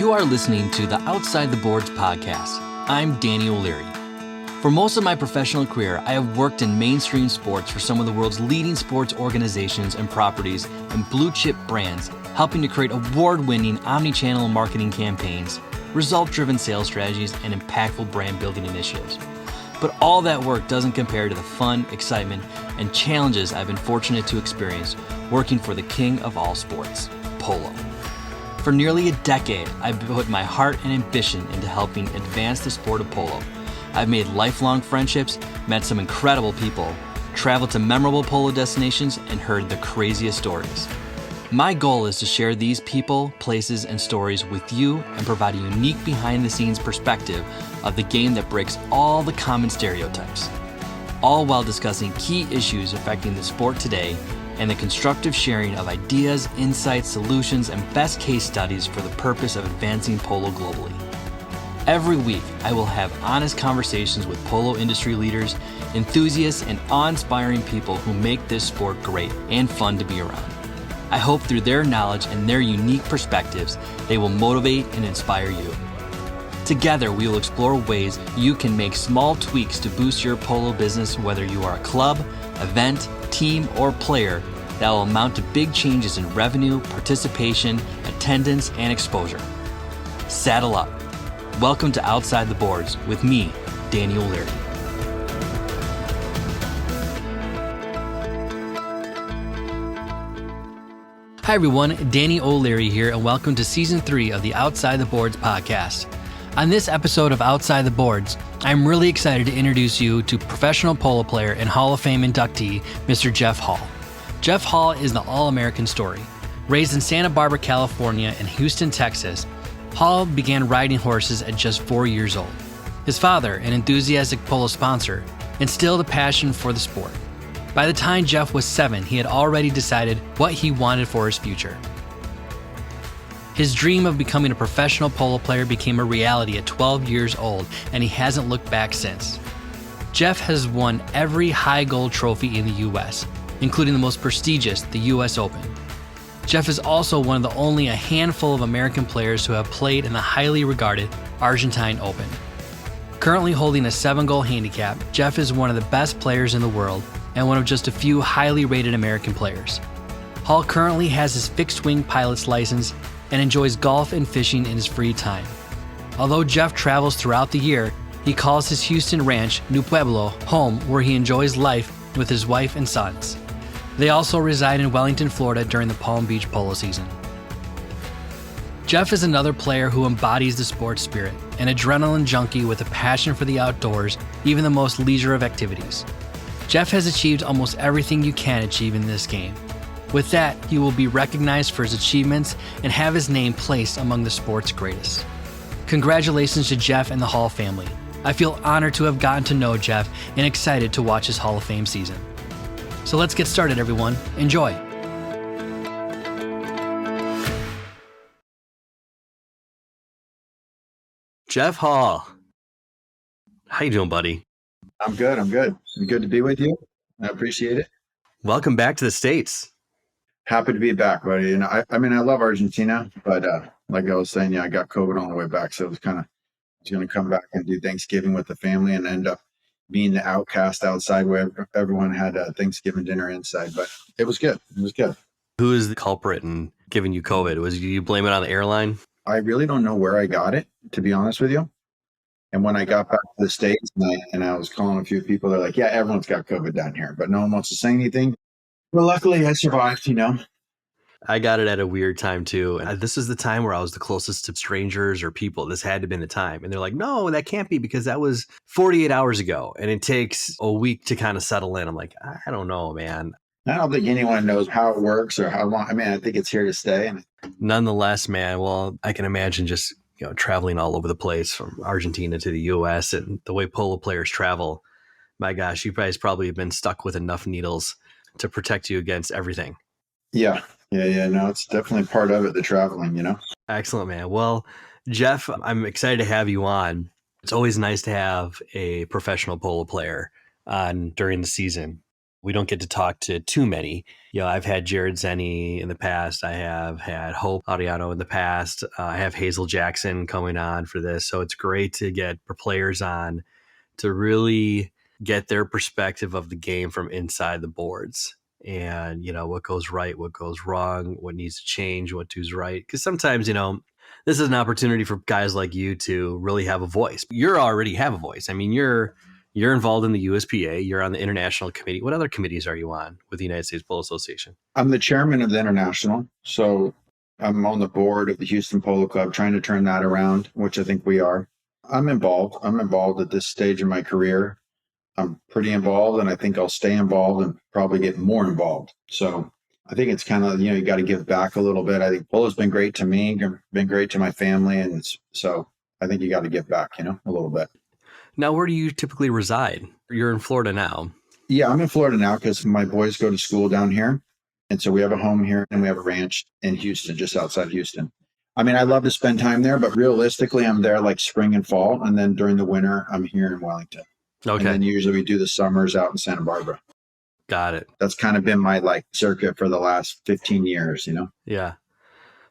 You are listening to the Outside the Boards podcast. I'm Danny O'Leary. For most of my professional career, I have worked in mainstream sports for some of the world's leading sports organizations and properties and blue-chip brands, helping to create award-winning omni-channel marketing campaigns, result-driven sales strategies, and impactful brand-building initiatives. But all that work doesn't compare to the fun, excitement, and challenges I've been fortunate to experience working for the king of all sports, polo. For nearly a decade, I've put my heart and ambition into helping advance the sport of polo. I've made lifelong friendships, met some incredible people, traveled to memorable polo destinations, and heard the craziest stories. My goal is to share these people, places, and stories with you and provide a unique behind-the-scenes perspective of the game that breaks all the common stereotypes, all while discussing key issues affecting the sport today and the constructive sharing of ideas, insights, solutions, and best case studies for the purpose of advancing polo globally. Every week, I will have honest conversations with polo industry leaders, enthusiasts, and awe-inspiring people who make this sport great and fun to be around. I hope through their knowledge and their unique perspectives, they will motivate and inspire you. Together, we will explore ways you can make small tweaks to boost your polo business, whether you are a club, event, team, or player, that will amount to big changes in revenue, participation, attendance, and exposure. Saddle up. Welcome to Outside the Boards with me, Danny O'Leary. Hi everyone, Danny O'Leary here, and welcome to Season 3 of the Outside the Boards podcast. On this episode of Outside the Boards, I'm really excited to introduce you to professional polo player and Hall of Fame inductee, Mr. Jeff Hall. Jeff Hall is the all-American story. Raised in Santa Barbara, California and Houston, Texas, Hall began riding horses at just 4 years old. His father, an enthusiastic polo sponsor, instilled a passion for the sport. By the time Jeff was 7, he had already decided what he wanted for his future. His dream of becoming a professional polo player became a reality at 12 years old, and he hasn't looked back since. Jeff has won every high gold trophy in the U.S., including the most prestigious, the U.S. Open. Jeff is also one of the only a handful of American players who have played in the highly regarded Argentine Open. Currently holding a 7-goal handicap, Jeff is one of the best players in the world and one of just a few highly rated American players. Hall currently has his fixed-wing pilot's license and enjoys golf and fishing in his free time. Although Jeff travels throughout the year, he calls his Houston ranch, New Pueblo, home where he enjoys life with his wife and sons. They also reside in Wellington, Florida during the Palm Beach polo season. Jeff is another player who embodies the sports spirit, an adrenaline junkie with a passion for the outdoors, even the most leisure of activities. Jeff has achieved almost everything you can achieve in this game. With that, he will be recognized for his achievements and have his name placed among the sport's greatest. Congratulations to Jeff and the Hall family. I feel honored to have gotten to know Jeff and excited to watch his Hall of Fame season. So let's get started, everyone. Enjoy. Jeff Hall. How you doing, buddy? I'm good. Good to be with you. I appreciate it. Welcome back to the States. Happy to be back, buddy. And I love Argentina, but like I was saying, I got COVID on the way back, so it was going to come back and do Thanksgiving with the family and end up being the outcast outside where everyone had Thanksgiving dinner inside. But it was good. Who is the culprit in giving you COVID? Was you blame it on the airline? I really don't know where I got it, to be honest with you. And when I got back to the States and I was calling a few people, they're like, yeah, everyone's got COVID down here, but no one wants to say anything. Well, luckily I survived, I got it at a weird time too. And this is the time where I was the closest to strangers or people. This had to have been the time. And they're like, no, that can't be because that was 48 hours ago. And it takes a week to kind of settle in. I'm like, I don't know, man. I don't think anyone knows how it works or how long. I think it's here to stay. Nonetheless, man, well, I can imagine just traveling all over the place from Argentina to the U.S. and the way polo players travel. My gosh, you guys probably have been stuck with enough needles to protect you against everything. Yeah. No, it's definitely part of it, the traveling, Excellent, man. Well, Jeff, I'm excited to have you on. It's always nice to have a professional polo player on during the season. we don't get to talk to too many. I've had Jared Zenny in the past. I have had Hope Ariano in the past. I have Hazel Jackson coming on for this. So it's great to get players on to really get their perspective of the game from inside the boards. And, what goes right, what goes wrong, what needs to change, what do's right. Because sometimes, this is an opportunity for guys like you to really have a voice. You already have a voice. I mean, you're involved in the USPA. You're on the international committee. What other committees are you on with the United States Polo Association? I'm the chairman of the international. So I'm on the board of the Houston Polo Club, trying to turn that around, which I think we are. I'm involved at this stage of my career. I'm pretty involved, and I think I'll stay involved and probably get more involved. So I think it's kind of, you got to give back a little bit. I think polo's been great to me, been great to my family. And so I think you got to give back, a little bit. Now, where do you typically reside? You're in Florida now. Yeah, I'm in Florida now because my boys go to school down here. And so we have a home here and we have a ranch in Houston, just outside Houston. I mean, I love to spend time there, but realistically, I'm there like spring and fall. And then during the winter, I'm here in Wellington. Okay. And then usually we do the summers out in Santa Barbara. Got it. That's kind of been my circuit for the last 15 years, Yeah.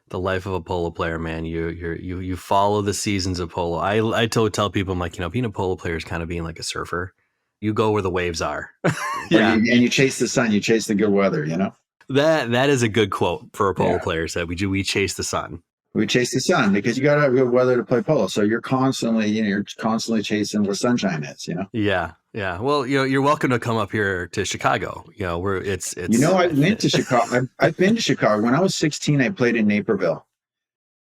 The life of a polo player, man. You follow the seasons of polo. I tell people, I'm like, being a polo player is kind of being like a surfer. You go where the waves are. Yeah. And you chase the sun, you chase the good weather, That is a good quote for a polo player. Said we chase the sun. We chase the sun because you got to have good weather to play polo. So you're constantly chasing where sunshine is, Yeah. Yeah. Well, you're welcome to come up here to Chicago. Where it's. I went to Chicago. I've been to Chicago. When I was 16, I played in Naperville.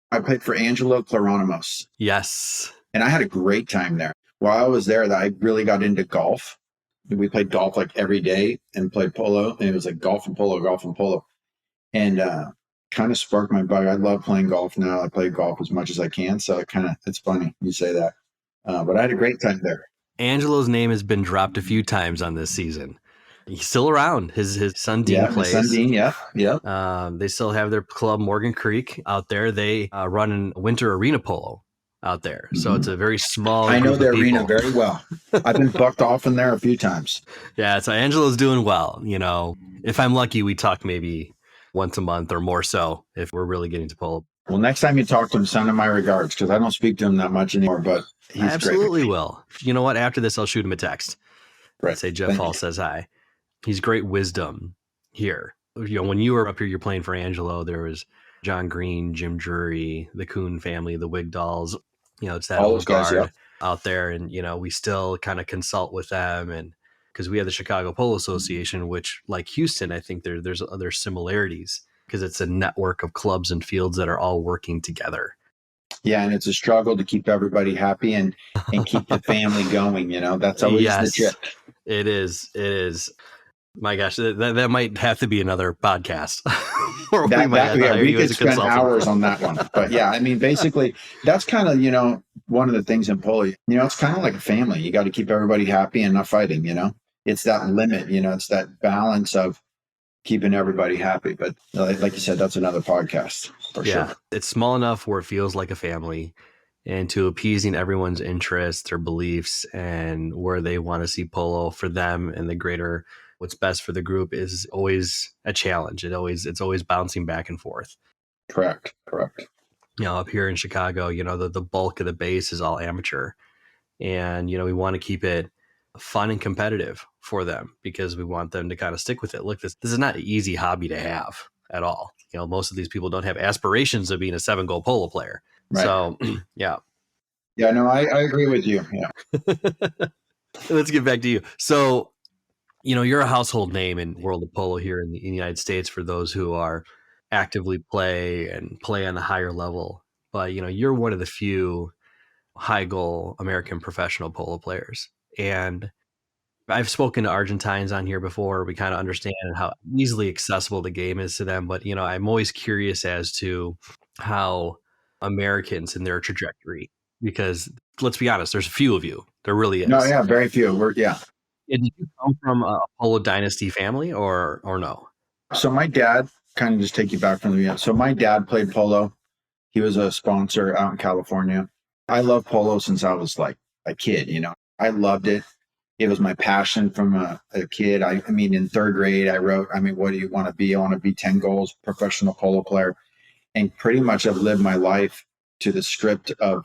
I played for Angelo Claronimos. Yes. And I had a great time there. While I was there, I really got into golf. We played golf like every day and played polo. And it was like golf and polo. And kind of sparked my bug. I love playing golf now. I play golf as much as I can. So it's funny you say that. But I had a great time there. Angelo's name has been dropped a few times on this season. He's still around. His son Dean plays. His son Dean, yeah. They still have their club, Morgan Creek, out there. They run a winter arena polo out there. So it's a very small I know group the of arena people. very well. I've been bucked off in there a few times. Yeah, so Angelo's doing well. If I'm lucky, we talk maybe once a month or more so if we're really getting to polo. Well, next time you talk to him, send him my regards because I don't speak to him that much anymore, but he's I absolutely great. will. You know what? After this, I'll shoot him a text. Right. Say Jeff Hall says hi. He's great wisdom here. When you were up here, you're playing for Angelo, there was John Green, Jim Drury, the Kuhn family, the Wigdalls. It's that old guard out there. And, we still kind of consult with them. And because we have the Chicago Polo Association, which like Houston, I think there's other similarities because it's a network of clubs and fields that are all working together. Yeah, and it's a struggle to keep everybody happy and keep the family going. That's always the trick. It is. My gosh, that might have to be another podcast. We could spend hours on that one. But yeah, I mean, basically, that's kind of, one of the things in polo, it's kind of like a family. You got to keep everybody happy and not fighting, It's that limit, it's that balance of keeping everybody happy. But like you said, that's another podcast for sure. It's small enough where it feels like a family and to appeasing everyone's interests, their beliefs, and where they want to see polo for them and the greater what's best for the group is always a challenge. It's always bouncing back and forth. Correct. Up here in Chicago, the bulk of the base is all amateur. And, we want to keep it fun and competitive for them because we want them to kind of stick with it. Look, this is not an easy hobby to have at all. Most of these people don't have aspirations of being a 7-goal polo player. Right. So, yeah. Yeah, no, I agree with you. Yeah. Let's get back to you. So, you're a household name in world of polo here in the United States for those who are actively play on the higher level. But, you're one of the few high goal American professional polo players. And I've spoken to Argentines on here before. We kind of understand how easily accessible the game is to them. But, I'm always curious as to how Americans in their trajectory, because let's be honest, there's a few of you. There really is. No, yeah, very few. Did you come from a polo dynasty family or no? So my dad, kind of just take you back from the beginning. So my dad played polo. He was a sponsor out in California. I love polo since I was like a kid, I loved it. It was my passion from a kid. I mean, in third grade, I wrote, I mean, what do you want to be? I want to be 10 goals, professional polo player. And pretty much I've lived my life to the script of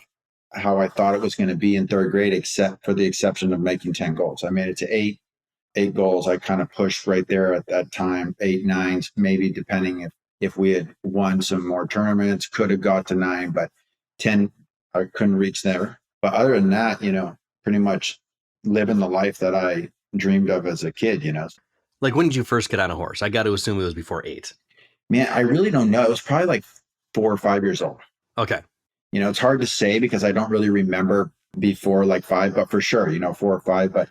how I thought it was going to be in third grade, except for the exception of making 10 goals. I made it to eight goals. I kind of pushed right there at that time, 8, 9, maybe depending if we had won some more tournaments, could have got to 9, but 10, I couldn't reach there. But other than that, pretty much living the life that I dreamed of as a kid. Like, when did you first get on a horse? I got to assume it was before 8. Man, I really don't know. It was probably like 4 or 5 years old. Okay. It's hard to say because I don't really remember before like 5, but for sure, 4 or 5. But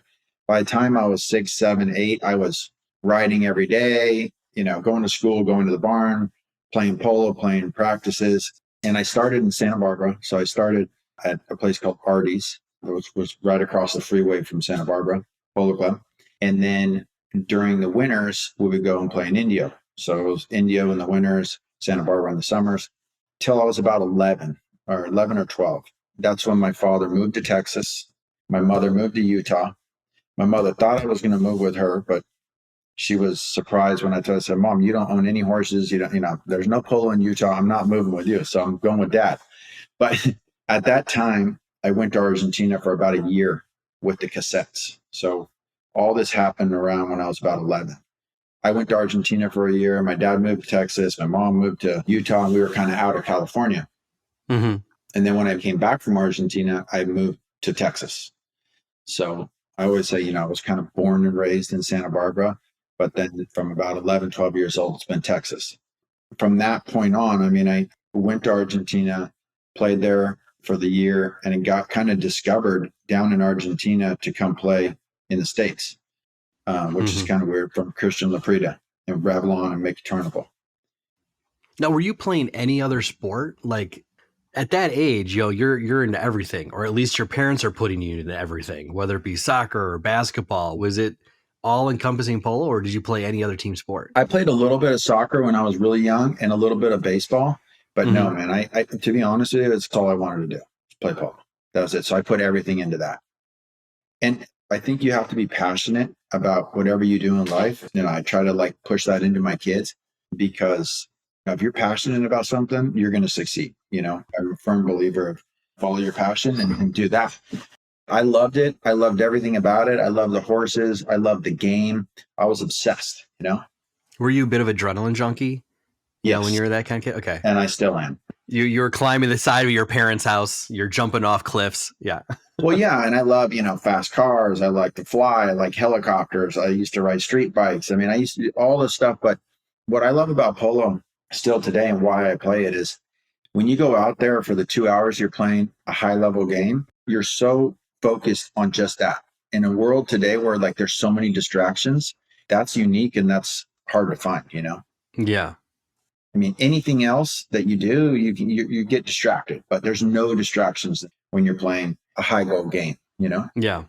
by the time I was 6, 7, 8, I was riding every day, going to school, going to the barn, playing polo, playing practices. And I started in Santa Barbara. So I started at a place called Artie's, which was right across the freeway from Santa Barbara Polo Club. And then during the winters, we would go and play in Indio. So it was Indio in the winters, Santa Barbara in the summers, till I was about 11 or 12. That's when my father moved to Texas. My mother moved to Utah. My mother thought I was going to move with her, but she was surprised when I told her, said, Mom, you don't own any horses. You don't, there's no polo in Utah. I'm not moving with you. So I'm going with Dad. But at that time, I went to Argentina for about a year with the cassettes. So all this happened around when I was about 11. I went to Argentina for a year. My dad moved to Texas. My mom moved to Utah, and we were kind of out of California. Mm-hmm. And then when I came back from Argentina, I moved to Texas. So I always say, I was kind of born and raised in Santa Barbara, but then from about 11, 12 years old, it's been Texas. From that point on, I mean, I went to Argentina, played there for the year, and it got kind of discovered down in Argentina to come play in the States, which is kind of weird, from Christian Laprida and Bravelon and Mickey Tornable. Now, were you playing any other sport? Like, at that age, you're into everything, or at least your parents are putting you into everything, whether it be soccer or basketball. Was it all encompassing polo, or did you play any other team sport? I played a little bit of soccer when I was really young and a little bit of baseball, but no, man, I to be honest with you, it's all I wanted to do, play polo. That was it. So I put everything into that. And I think you have to be passionate about whatever you do in life. I try to push that into my kids, because if you're passionate about something, you're going to succeed. I'm a firm believer of follow your passion and do that. I loved it. I loved everything about it. I loved the horses. I loved the game. I was obsessed, Were you a bit of adrenaline junkie? Yeah, when you were that kind of kid? Okay. And I still am. You were climbing the side of your parents' house. You're jumping off cliffs. Yeah. Well, yeah. And I love, fast cars. I like to fly. I like helicopters. I used to ride street bikes. I mean, I used to do all this stuff. But what I love about polo still today, and why I play it, is when you go out there for the 2 hours you're playing a high level game, you're so focused on just that. In a world today where there's so many distractions, that's unique and that's hard to find, Yeah. I mean, anything else that you do, you get distracted, but there's no distractions when you're playing a high goal game, Yeah.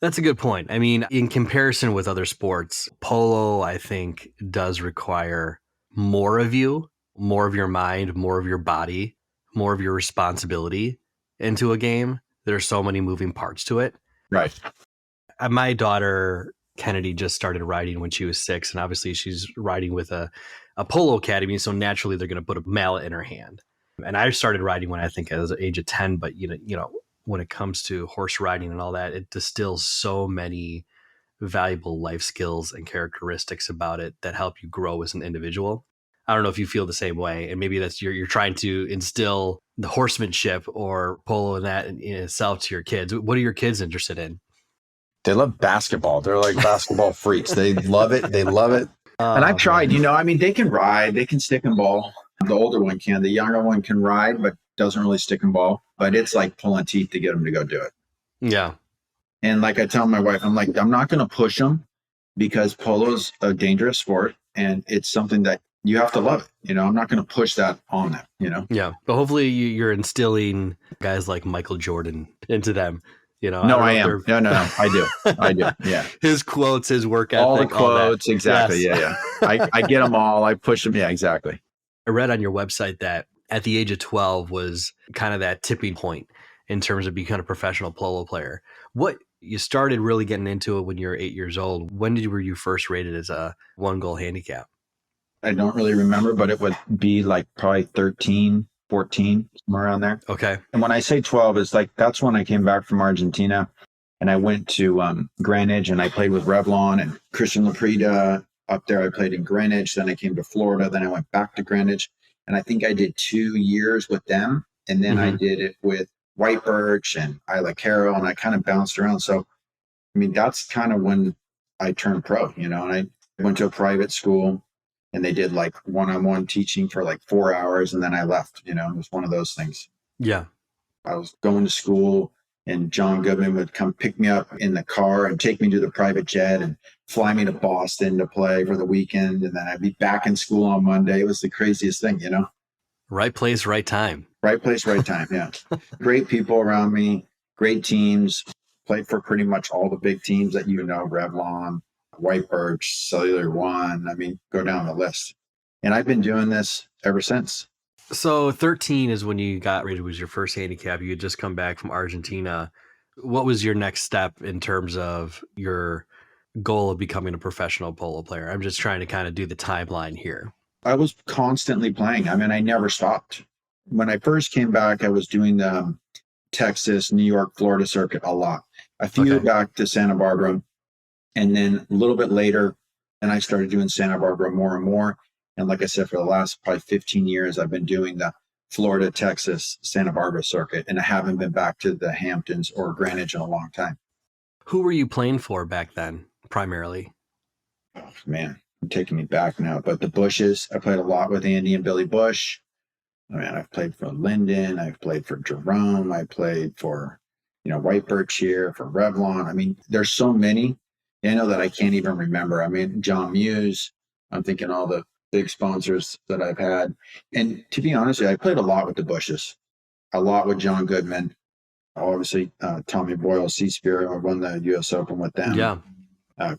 That's a good point. I mean, in comparison with other sports, polo, I think, does require more of you, more of your mind, more of your body, more of your responsibility into a game. There's so many moving parts to it. Right. My daughter, Kennedy, just started riding when she was 6, and obviously she's riding with a polo academy, so naturally they're going to put a mallet in her hand. And I started riding when I think I was the age of 10, but when it comes to horse riding and all that, it distills so many valuable life skills and characteristics about it that help you grow as an individual. I don't know if you feel the same way, and maybe that's you're trying to instill the horsemanship or polo and that in itself to your kids. What are your kids interested in? They love basketball. They're like basketball freaks. They love it. They love it. And I've tried, I mean, they can ride, they can stick and ball. The older one can. The younger one can ride, but doesn't really stick and ball. But it's like pulling teeth to get them to go do it. Yeah. And I tell my wife, I'm like, I'm not going to push them, because polo's a dangerous sport and it's something that you have to love it. I'm not going to push that on them, Yeah. But hopefully you're instilling guys like Michael Jordan into them. No, I am. No, I do. Yeah. His quotes, his work ethic. All the quotes. All exactly. Yes. Yeah. I get them all. I push them. Yeah, exactly. I read on your website that at the age of 12 was kind of that tipping point in terms of becoming a professional polo player. What You started really getting into it when you were 8 years old. Were you first rated as a 1-goal handicap? I don't really remember, but it would be like probably 13, 14, somewhere around there. Okay. And when I say 12, it's like that's when I came back from Argentina and I went to Greenwich and I played with Revlon and Christian Laprida. Up there, I played in Greenwich. Then I came to Florida. Then I went back to Greenwich. And I think I did 2 years with them. And then I did it with White Birch and Isla Carroll. And I kind of bounced around. So, I mean, that's kind of when I turned pro, and I went to a private school and they did like one-on-one teaching for like 4 hours. And then I left, it was one of those things. Yeah. I was going to school and John Goodman would come pick me up in the car and take me to the private jet and fly me to Boston to play for the weekend. And then I'd be back in school on Monday. It was the craziest thing, Right place, right time. Right place, right time. Yeah. Great people around me, great teams, played for pretty much all the big teams that Revlon, White Birch, Cellular One. I mean, go down the list. And I've been doing this ever since. So 13 is when you got rated, was your first handicap. You had just come back from Argentina. What was your next step in terms of your goal of becoming a professional polo player? I'm just trying to kind of do the timeline here. I was constantly playing. I mean, I never stopped. When I first came back, I was doing the Texas, New York, Florida circuit a lot. I flew back to Santa Barbara. And then a little bit later, and I started doing Santa Barbara more and more. And like I said, for the last probably 15 years, I've been doing the Florida, Texas, Santa Barbara circuit. And I haven't been back to the Hamptons or Greenwich in a long time. Who were you playing for back then, primarily? Oh, man, you're taking me back now. But the Bushes, I played a lot with Andy and Billy Bush. I mean, I've played for Linden. I've played for Jerome. I played for, White Birch here, for Revlon. I mean, there's so many, that I can't even remember. I mean, John Muse, I'm thinking all the big sponsors that I've had. And to be honest, I played a lot with the Bushes, a lot with John Goodman. Obviously, Tommy Boyle, Seaspire, I won the U.S. Open with them. Yeah.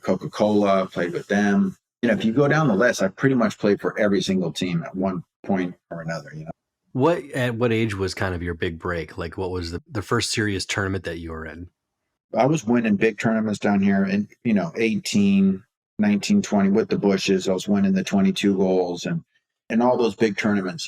Coca-Cola, played with them. If you go down the list, I pretty much played for every single team at one point or another, At what age was kind of your big break? Like, what was the first serious tournament that you were in? I was winning big tournaments down here in, 18, 19, 20 with the Bushes. I was winning the 22 goals and all those big tournaments,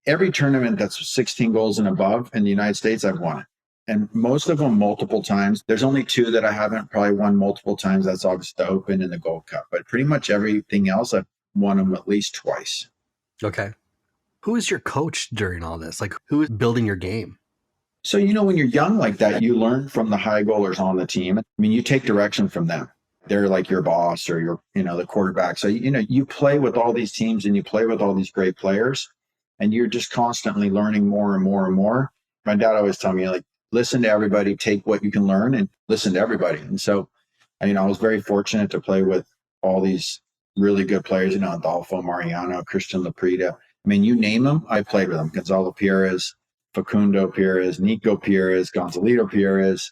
Every tournament that's 16 goals and above in the United States, I've won it. And most of them multiple times. There's only 2 that I haven't probably won multiple times. That's obviously the Open and the Gold Cup. But pretty much everything else, I've won them at least twice. Okay. Who is your coach during all this? Like, who is building your game? So, when you're young like that, you learn from the high goalers on the team. I mean, you take direction from them. They're like your boss or your, the quarterback. So, you play with all these teams and you play with all these great players and you're just constantly learning more and more and more. My dad always told me, like, listen to everybody, take what you can learn and listen to everybody. And so, I was very fortunate to play with all these really good players, Adolfo Mariano, Christian Laprida. I mean, you name them, I played with them. Gonzalo Pires, Facundo Pires, Nico Pires, Gonzalito Pires.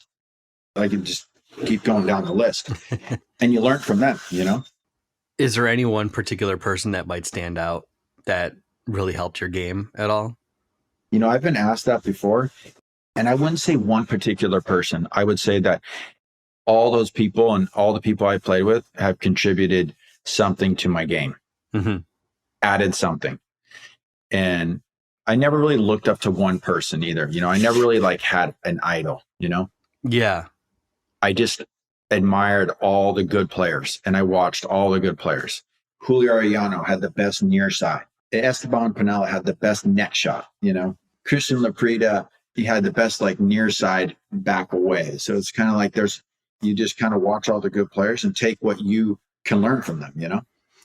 I could just keep going down the list. And you learn from them, Is there any one particular person that might stand out that really helped your game at all? I've been asked that before. And I wouldn't say one particular person. I would say that all those people and all the people I played with have contributed something to my game, added something. And I never really looked up to one person either. I never really had an idol, Yeah. I just admired all the good players and I watched all the good players. Julio Arellano had the best near side. Esteban Pinella had the best net shot, Christian Laprida, he had the best near side back away. So it's kind of like you just kind of watch all the good players and take what you can learn from them,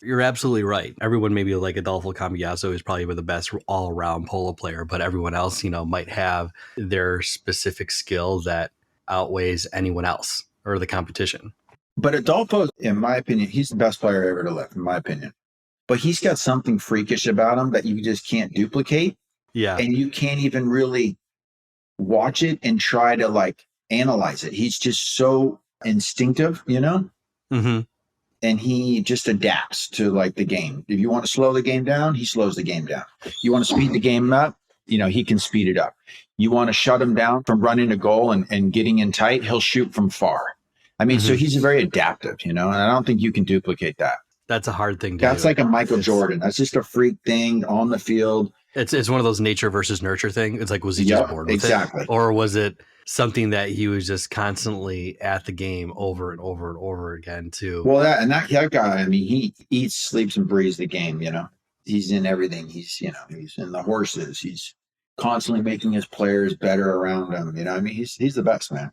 You're absolutely right. Everyone maybe like Adolfo Cambiaso is probably the best all-around polo player, but everyone else, might have their specific skill that outweighs anyone else or the competition. But Adolfo, in my opinion, he's the best player ever to live, in my opinion. But he's got something freakish about him that you just can't duplicate. Yeah. And you can't even really watch it and try to analyze it. He's just so instinctive, Mm-hmm. And he just adapts to the game. If you want to slow the game down, he slows the game down. You want to speed the game up, he can speed it up. You want to shut him down from running a goal and getting in tight, he'll shoot from far. I mean, so he's very adaptive, and I don't think you can duplicate that. That's a hard thing to That's do. like a Michael Jordan. That's just a freak thing on the field. It's one of those nature versus nurture thing. It's like, was he just bored with it? Or was it something that he was just constantly at the game over and over and over again too? Well, that guy, I mean, he eats, sleeps, and breathes the game, He's in everything. He's in the horses. He's constantly making his players better around him. I mean, he's the best, man.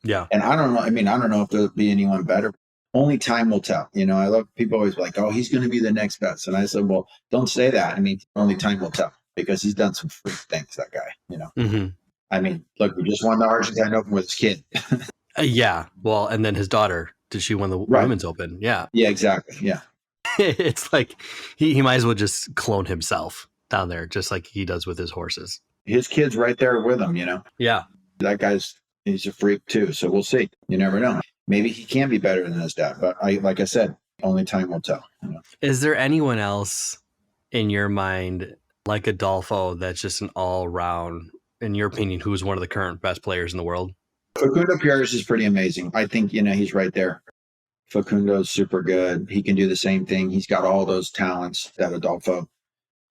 Yeah. And I don't know. I mean, I don't know if there'll be anyone better. Only time will tell. I love people always like, oh, he's going to be the next best. And I said, well, don't say that. I mean, only time will tell because he's done some freak things, that guy, I mean, look, we just won the Argentine Open with his kid. Yeah. Well, and then his daughter, did she win the Women's Open? Yeah. Yeah, exactly. Yeah. It's like he might as well just clone himself down there, just like he does with his horses. His kid's right there with him, Yeah. That he's a freak too. So we'll see. You never know. Maybe he can be better than his dad, but like I said, only time will tell. Is there anyone else in your mind like Adolfo that's just an all-round, in your opinion, who's one of the current best players in the world? Facundo Pierres is pretty amazing. I think, he's right there. Facundo's super good. He can do the same thing. He's got all those talents that Adolfo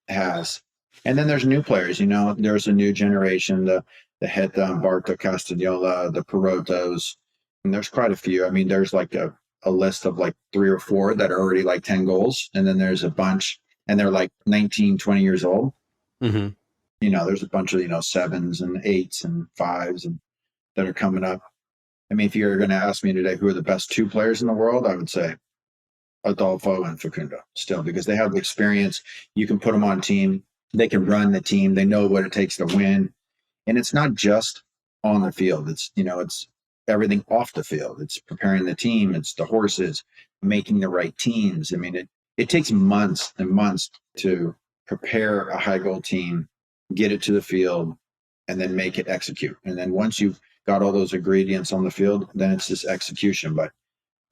has. And then there's new players, there's a new generation, the Heta, Barto Castagnola, the Perotos. And there's quite a few. I mean, there's like a list of like 3 or 4 that are already like 10 goals. And then there's a bunch, and they're like 19, 20 years old. Mm-hmm. There's a bunch of, 7s and 8s and 5s and that are coming up. I mean, if you're going to ask me today who are the best 2 players in the world, I would say Adolfo and Facundo still, because they have the experience. You can put them on team. They can run the team. They know what it takes to win. And it's not just on the field. It's, it's everything off the field. It's preparing the team. It's the horses, making the right teams. I mean, it takes months and months to prepare a high goal team, get it to the field, and then make it execute. And then once you've got all those ingredients on the field, then it's just execution. But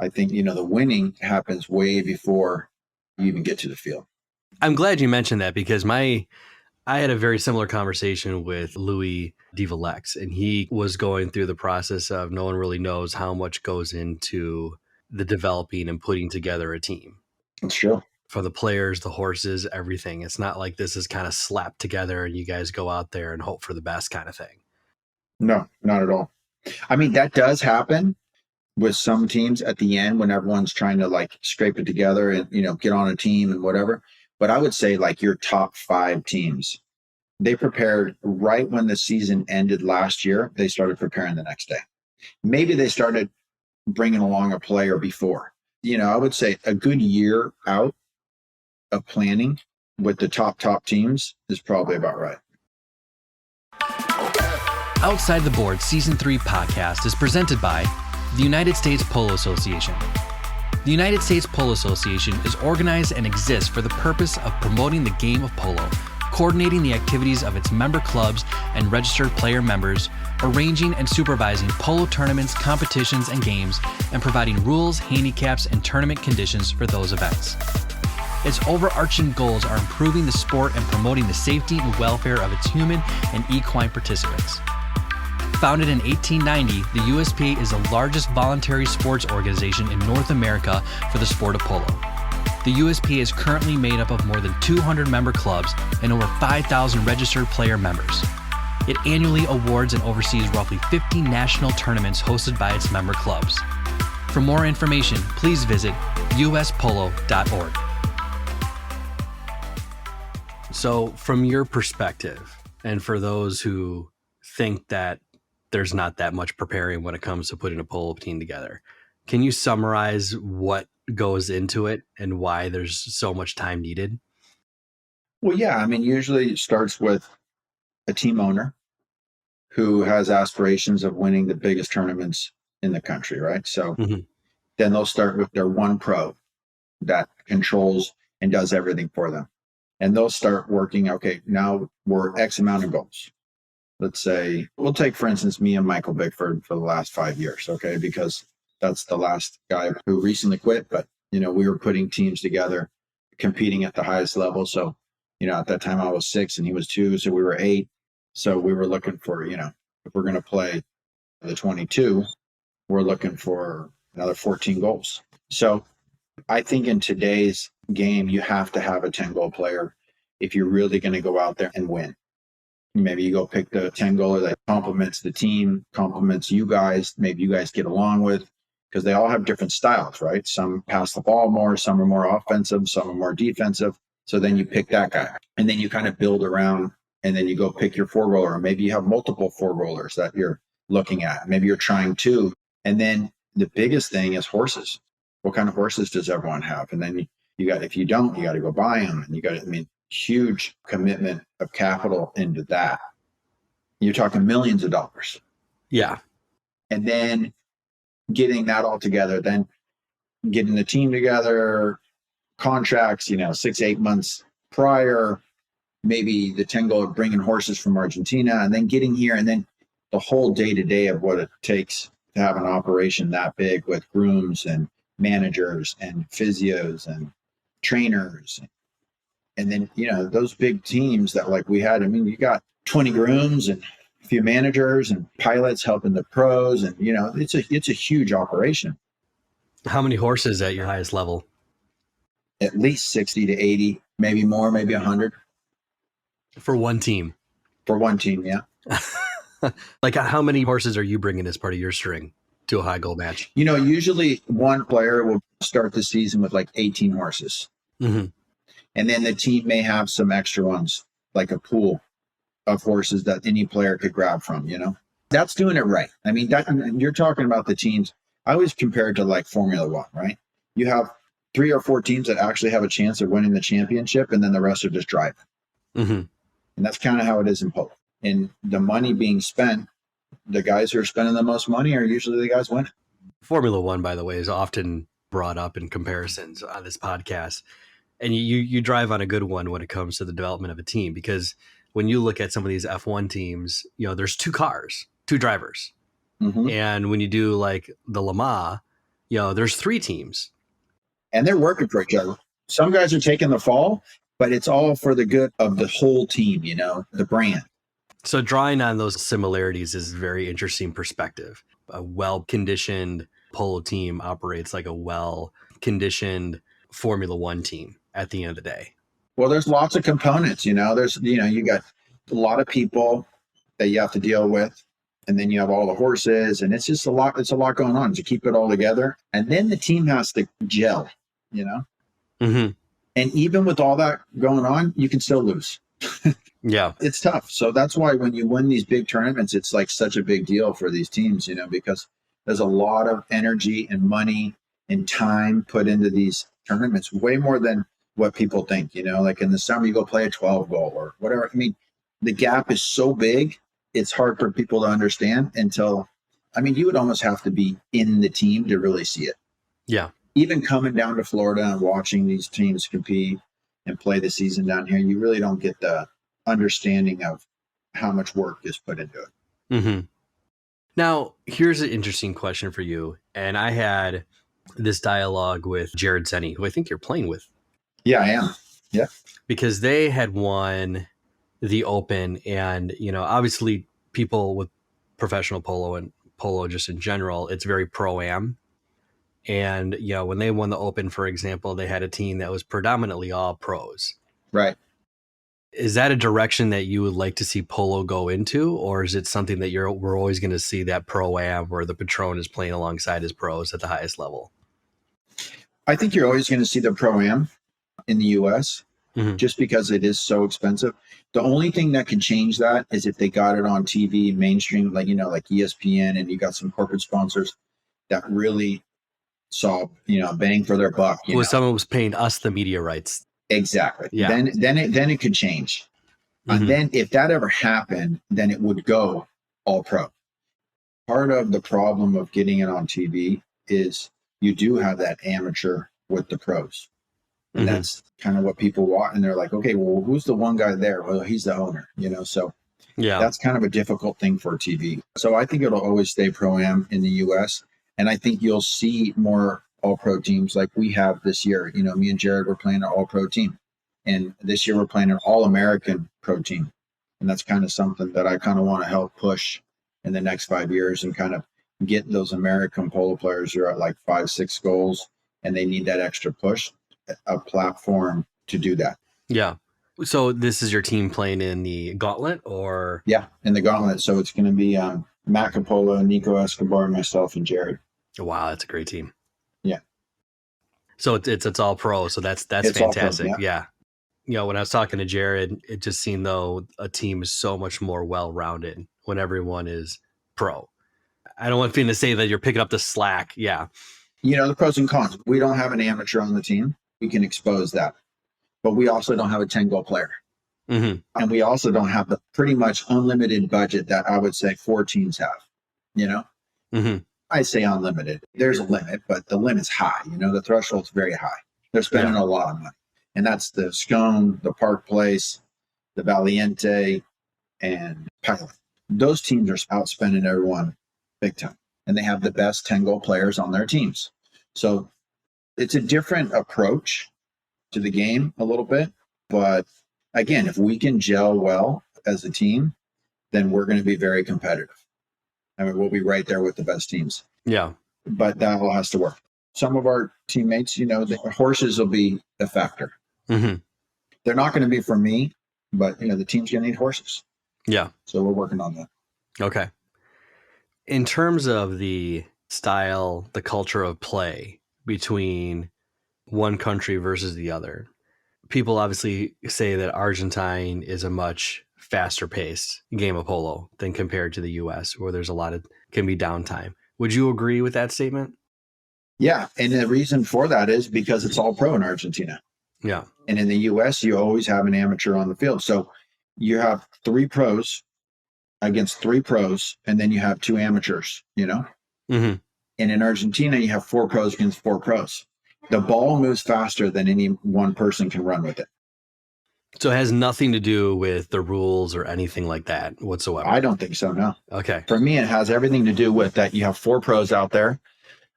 I think, the winning happens way before you even get to the field. I'm glad you mentioned that, because I had a very similar conversation with Louis Divalex, and he was going through the process of no one really knows how much goes into the developing and putting together a team. That's true. For the players, the horses, everything. It's not like this is kind of slapped together and you guys go out there and hope for the best kind of thing. No, not at all. I mean, that does happen with some teams at the end when everyone's trying to like scrape it together and, get on a team and whatever. But I would say like your top 5 teams, they prepared right when the season ended last year. They started preparing the next day. Maybe they started bringing along a player before. I would say a good year out of planning with the top teams is probably about right. Outside the Board Season 3 podcast is presented by the United States Polo Association. The United States Polo Association is organized and exists for the purpose of promoting the game of polo, coordinating the activities of its member clubs and registered player members, arranging and supervising polo tournaments, competitions, and games, and providing rules, handicaps, and tournament conditions for those events. Its overarching goals are improving the sport and promoting the safety and welfare of its human and equine participants. Founded in 1890, the USPA is the largest voluntary sports organization in North America for the sport of polo. The USPA is currently made up of more than 200 member clubs and over 5,000 registered player members. It annually awards and oversees roughly 50 national tournaments hosted by its member clubs. For more information, please visit uspolo.org. So from your perspective, and for those who think that there's not that much preparing when it comes to putting a polo team together, can you summarize what goes into it and why there's so much time needed? Well, yeah. I mean, usually it starts with a team owner who has aspirations of winning the biggest tournaments in the country, right? So then they'll start with their one pro that controls and does everything for them. And they'll start working, okay, now we're X amount of goals. Let's say, we'll take, for instance, me and Michael Bickford for the last 5 years, okay? Because that's the last guy who recently quit, but, we were putting teams together, competing at the highest level. So At that time I was 6 and he was 2, so we were 8. So we were looking for, if we're going to play the 22, we're looking for another 14 goals. So I think in today's game, you have to have a 10-goal player if you're really going to go out there and win. Maybe you go pick the 10-goaler that complements the team, complements you guys, maybe you guys get along with, because they all have different styles, right? Some pass the ball more, some are more offensive, some are more defensive. So then you pick that guy, and then you kind of build around, and then you go pick your 4-goaler, or maybe you have multiple 4-goalers that you're looking at. Maybe you're trying 2. And then the biggest thing is horses. What kind of horses does everyone have? And then you got, if you don't, you got to go buy them, and you got to, huge commitment of capital into that. You're talking millions of dollars. Yeah. And then getting that all together, then getting the team together, contracts, 6-8 months prior, maybe the 10-goal bringing horses from Argentina, and then getting here, and then the whole day-to-day of what it takes to have an operation that big with grooms and managers and physios and trainers. And then, those big teams that like we had, you got 20 grooms and a few managers and pilots helping the pros. And, it's a huge operation. How many horses at your highest level? At least 60 to 80, maybe more, maybe 100. For one team? For one team, yeah. Like how many horses are you bringing as part of your string to a high goal match? Usually one player will start the season with like 18 horses. Mm-hmm. And then the team may have some extra ones, like a pool of horses that any player could grab from, That's doing it right. You're talking about the teams. I always compare it to like Formula One, right? You have 3 or 4 teams that actually have a chance of winning the championship, and then the rest are just driving. Mm-hmm. And that's kind of how it is in polo. And the money being spent, the guys who are spending the most money are usually the guys winning. Formula One, by the way, is often brought up in comparisons on this podcast. And you drive on a good one when it comes to the development of a team, because when you look at some of these F1 teams, there's 2 cars, 2 drivers. Mm-hmm. And when you do like the Le Mans, there's 3 teams. And they're working for each other. Some guys are taking the fall, but it's all for the good of the whole team, the brand. So drawing on those similarities is a very interesting perspective. A well-conditioned polo team operates like a well-conditioned Formula One team at the end of the day. Well, there's lots of components, there's, you got a lot of people that you have to deal with, and then you have all the horses, and it's just a lot going on to keep it all together. And then the team has to gel, Mm-hmm. And even with all that going on, you can still lose. Yeah. It's tough. So that's why when you win these big tournaments, it's like such a big deal for these teams, because there's a lot of energy and money and time put into these tournaments, way more than what people think, like in the summer you go play a 12-goal or whatever. The gap is so big, it's hard for people to understand until, you would almost have to be in the team to really see it. Yeah. Even coming down to Florida and watching these teams compete and play the season down here, you really don't get the understanding of how much work is put into it. Mm-hmm. Now, here's an interesting question for you. And I had this dialogue with Jared Zenny, who I think you're playing with. Yeah, I am. Yeah. Because they had won the Open, and, obviously people with professional polo and polo just in general, it's very pro-am. And, when they won the Open, for example, they had a team that was predominantly all pros. Right. Is that a direction that you would like to see polo go into, or is it something that we're always going to see that pro-am where the patron is playing alongside his pros at the highest level? I think you're always going to see the pro-am in the U.S. Mm-hmm. just because it is so expensive. The only thing that can change that is if they got it on TV, mainstream, like ESPN, and you got some corporate sponsors that really saw, bang for their buck. Someone was paying us the media rights. Exactly. Yeah. Then it could change. Mm-hmm. And then if that ever happened, then it would go all pro. Part of the problem of getting it on TV is you do have that amateur with the pros. And that's kind of what people want. And they're like, okay, well, who's the one guy there? Well, he's the owner, so yeah, that's kind of a difficult thing for TV. So I think it'll always stay pro-am in the US. And I think you'll see more all-pro teams like we have this year. Me and Jared were playing an all-pro team. And this year we're playing an all-American pro team. And that's kind of something that I kind of want to help push in the next 5 years and kind of get those American polo players who are at like 5-6 goals and they need that extra push, a platform to do that. Yeah. So this is your team playing in the gauntlet or? Yeah, in the gauntlet. So it's going to be Matt Capolo, Nico Escobar, myself, and Jared. Wow, that's a great team. Yeah. So it's all pro. So that's It's fantastic. all pro, yeah. You know, when I was talking to Jared, it just seemed though a team is so much more well-rounded when everyone is pro. I don't want to say that you're picking up the slack. Yeah. You know, the pros and cons. We don't have an amateur on the team. We can expose that. But we also don't have a 10-goal player. Mm-hmm. And we also don't have the pretty much unlimited budget that I would say 4 teams have. You know? Mm-hmm. I say unlimited. There's a limit, but the limit's high. You know, the threshold's very high. They're spending a lot of money. And that's the Scone, the Park Place, the Valiente, and Pilot. Those teams are outspending everyone big time. And they have the best 10-goal players on their teams. So it's a different approach to the game a little bit. But again, if we can gel well as a team, then we're going to be very competitive. I mean, we'll be right there with the best teams. Yeah. But that all has to work. Some of our teammates, you know, the horses will be a factor. Mm-hmm. They're not going to be for me, but, you know, the team's going to need horses. Yeah. So we're working on that. Okay. In terms of the style, the culture of play between one country versus the other, people obviously say that Argentine is a much faster paced game of polo than compared to the US, where there's a lot of can be downtime. Would you agree with that statement? Yeah. And the reason for that is because it's all pro in Argentina. Yeah. And in the US, you always have an amateur on the field. So you have 3 pros against 3 pros, and then you have 2 amateurs, you know? Mm-hmm. And in Argentina, you have 4 pros against 4 pros. The ball moves faster than any one person can run with it. So it has nothing to do with the rules or anything like that whatsoever. I don't think so, no. Okay. For me, it has everything to do with that you have 4 pros out there.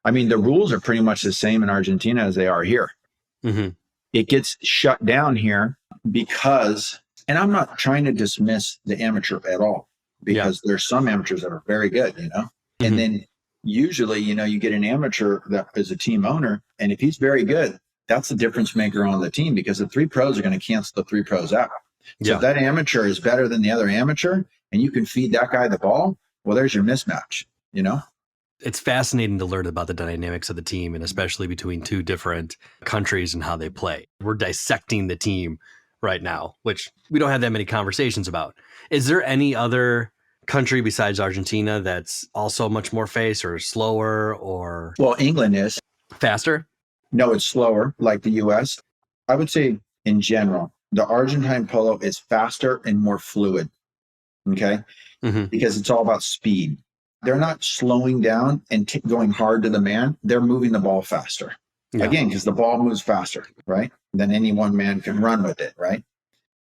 I mean, the rules are pretty much the same in Argentina as they are here. Mm-hmm. It gets shut down here because, and I'm not trying to dismiss the amateur at all, because there's some amateurs that are very good, you know? Mm-hmm. And then usually, you know, you get an amateur that is a team owner, and if he's very good, that's the difference maker on the team, because the 3 pros are going to cancel the 3 pros out. So if that amateur is better than the other amateur and you can feed that guy the ball, well, there's your mismatch, you know? It's fascinating to learn about the dynamics of the team, and especially between 2 different countries and how they play. We're dissecting the team right now, which we don't have that many conversations about. Is there any other country besides Argentina that's also much more fast or slower or? Well, England is. Faster? No, it's slower, like the US. I would say in general, the Argentine polo is faster and more fluid. Okay. Mm-hmm. Because it's all about speed. They're not slowing down and going hard to the man. They're moving the ball faster. Yeah. Again, because the ball moves faster, right? Than any one man can run with it, right?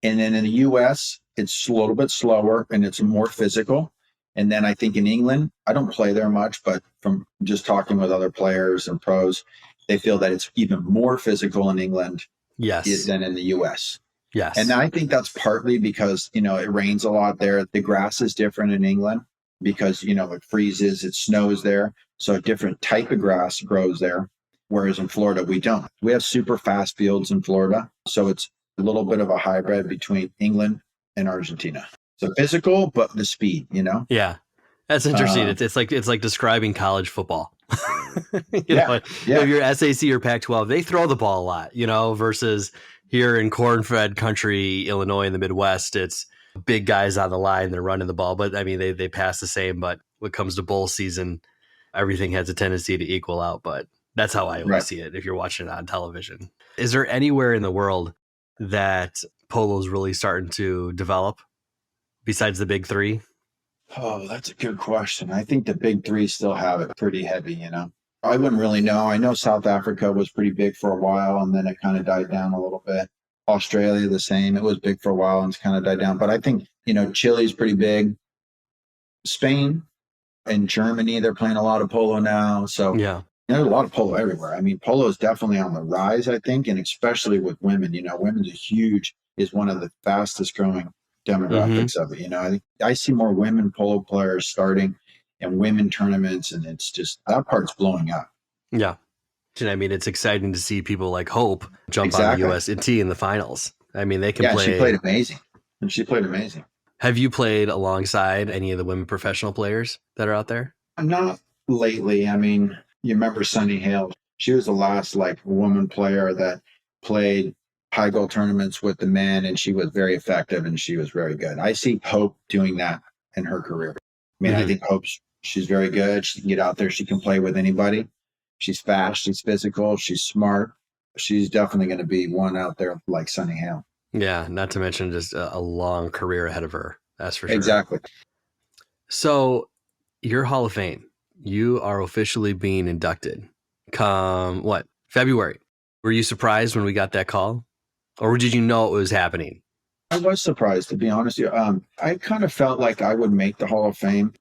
And then in the US, it's a little bit slower and it's more physical. And then I think in England, I don't play there much, but from just talking with other players and pros, they feel that it's even more physical in England than in the US. Yes. And I think that's partly because, you know, it rains a lot there. The grass is different in England because, you know, it freezes, it snows there. So a different type of grass grows there. Whereas in Florida, we don't. We have super fast fields in Florida. So it's a little bit of a hybrid between England and Argentina. So physical, but the speed, you know? Yeah. That's interesting. It's like describing college football. you know, if you're SAC or Pac-12, they throw the ball a lot, you know, versus here in corn-fed country, Illinois in the Midwest, it's big guys on the line, they're running the ball. But I mean, they pass the same. But when it comes to bowl season, everything has a tendency to equal out. But that's how I always see it if you're watching it on television. Is there anywhere in the world that polo is really starting to develop besides the big 3? Oh, that's a good question. I think the big 3 still have it pretty heavy, you know? I wouldn't really know. I know South Africa was pretty big for a while, and then it kind of died down a little bit. Australia, the same. It was big for a while and it's kind of died down. But I think, you know, Chile's pretty big. Spain and Germany, they're playing a lot of polo now. So There's a lot of polo everywhere. I mean, polo is definitely on the rise, I think, and especially with women. Women's is one of the fastest growing Hmm. demographics of it. I think I see more women polo players starting and women tournaments, and it's just that part's blowing up. Yeah. And I mean, it's exciting to see people like Hope jump on the Exactly. USNT in the finals. I mean, they can Yeah, play. she played amazing. And she played amazing. Have you played alongside any of the women professional players that are out there? Not lately. I mean, you remember Sunny Hale? She was the last like woman player that played high goal tournaments with the men, and she was very effective and she was very good. I see Hope doing that in her career. I mean, I think she's very good. She can get out there. She can play with anybody. She's fast. She's physical. She's smart. She's definitely going to be one out there like Sunny Hale. Yeah, not to mention just a long career ahead of her. That's for sure. Exactly. So you're Hall of Fame. You are officially being inducted. Come what? February. Were you surprised when we got that call? Or did you know it was happening? I was surprised, to be honest with you. I kind of felt like I would make the Hall of Fame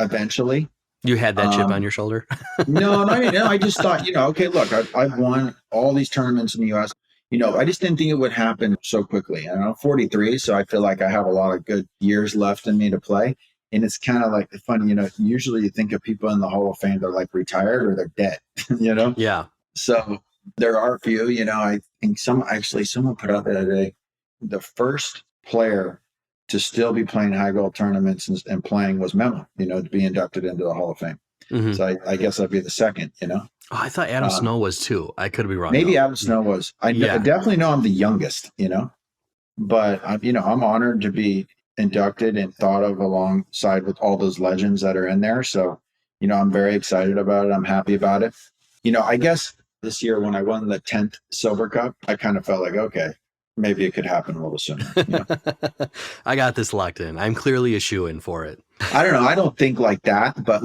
eventually. You had that chip on your shoulder? No, I just thought, okay, look, I've won all these tournaments in the U.S. I just didn't think it would happen so quickly. And I'm 43, so I feel like I have a lot of good years left in me to play. And it's kind of like funny, usually you think of people in the Hall of Fame, they're like retired or they're dead, Yeah. So there are a few, I think someone put out the other day, the first player to still be playing high goal tournaments and playing was Memo, to be inducted into the Hall of Fame. Mm-hmm. So I guess I'd be the second, Oh, I thought Adam Snow was too. I could be wrong. Maybe Adam Snow was. I definitely know I'm the youngest, but I'm honored to be inducted and thought of alongside with all those legends that are in there. So, I'm very excited about it. I'm happy about it. I guess this year when I won the 10th Silver Cup, I kind of felt like, okay, maybe it could happen a little sooner. I got this locked in. I'm clearly a shoo-in for it. I don't know. I don't think like that, but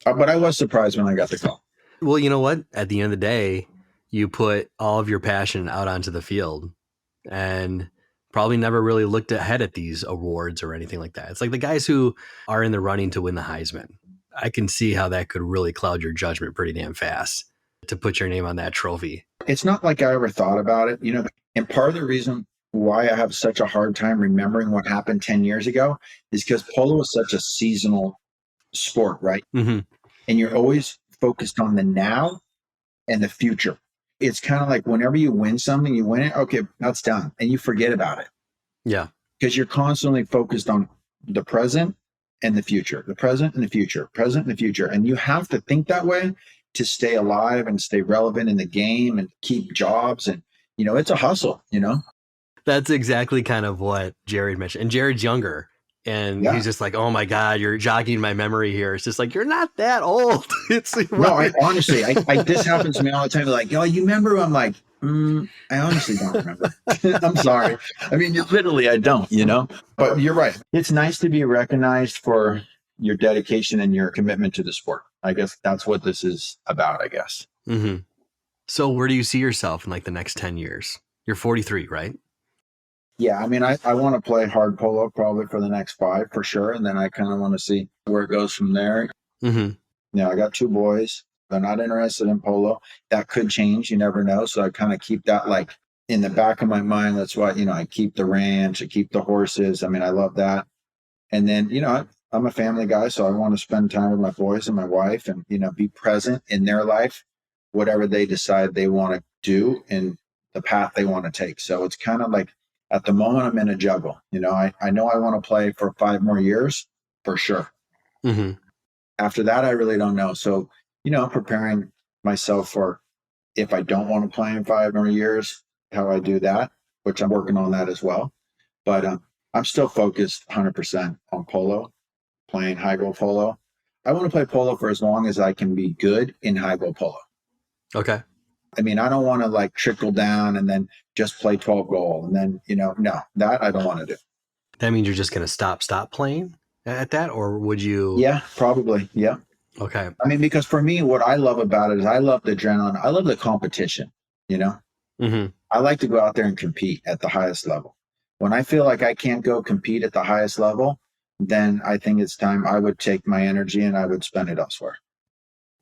but I was surprised when I got the call. Well, you know what? At the end of the day, you put all of your passion out onto the field and probably never really looked ahead at these awards or anything like that. It's like the guys who are in the running to win the Heisman. I can see how that could really cloud your judgment pretty damn fast to put your name on that trophy. It's not like I ever thought about it, and part of the reason why I have such a hard time remembering what happened 10 years ago is because polo is such a seasonal sport, right? Mm-hmm. And you're always focused on the now and the future. It's kind of like whenever you win something, you win it, okay, that's done. And you forget about it. Yeah. Because you're constantly focused on the present and the future, the present and the future, present and the future. And you have to think that way to stay alive and stay relevant in the game and keep jobs. And, it's a hustle, That's exactly kind of what Jared mentioned. And Jared's younger. And he's just like, oh my God, you're jogging my memory here. It's just like, you're not that old. It's no, honestly, this happens to me all the time. Like, you remember? I'm like, I honestly don't remember. I'm sorry. I mean, literally, I don't, but you're right. It's nice to be recognized for your dedication and your commitment to the sport. I guess that's what this is about, I guess. Mm-hmm. So where do you see yourself in like the next 10 years? You're 43, right? Yeah, I mean, I want to play hard polo probably for the next 5 for sure. And then I kind of want to see where it goes from there. Mm-hmm. I got 2 boys. They're not interested in polo. That could change. You never know. So I kind of keep that like in the back of my mind. That's why, I keep the ranch, I keep the horses. I mean, I love that. And then, I'm a family guy, so I want to spend time with my boys and my wife and, be present in their life, whatever they decide they want to do and the path they want to take. So it's kind of like, at the moment, I'm in a juggle. I know I want to play for 5 more years for sure. Mm-hmm. After that, I really don't know. So, preparing myself for if I don't want to play in 5 more years, how I do that, which I'm working on that as well. But I'm still focused 100% on polo, playing high goal polo. I want to play polo for as long as I can be good in high goal polo. Okay. I mean, I don't want to like trickle down and then just play 12 goal and then, no, that I don't want to do. That means you're just going to stop playing at that, or would you? Yeah, probably. Yeah. Okay. I mean, because for me, what I love about it is I love the adrenaline. I love the competition, Mm-hmm. I like to go out there and compete at the highest level. When I feel like I can't go compete at the highest level, then I think it's time I would take my energy and I would spend it elsewhere.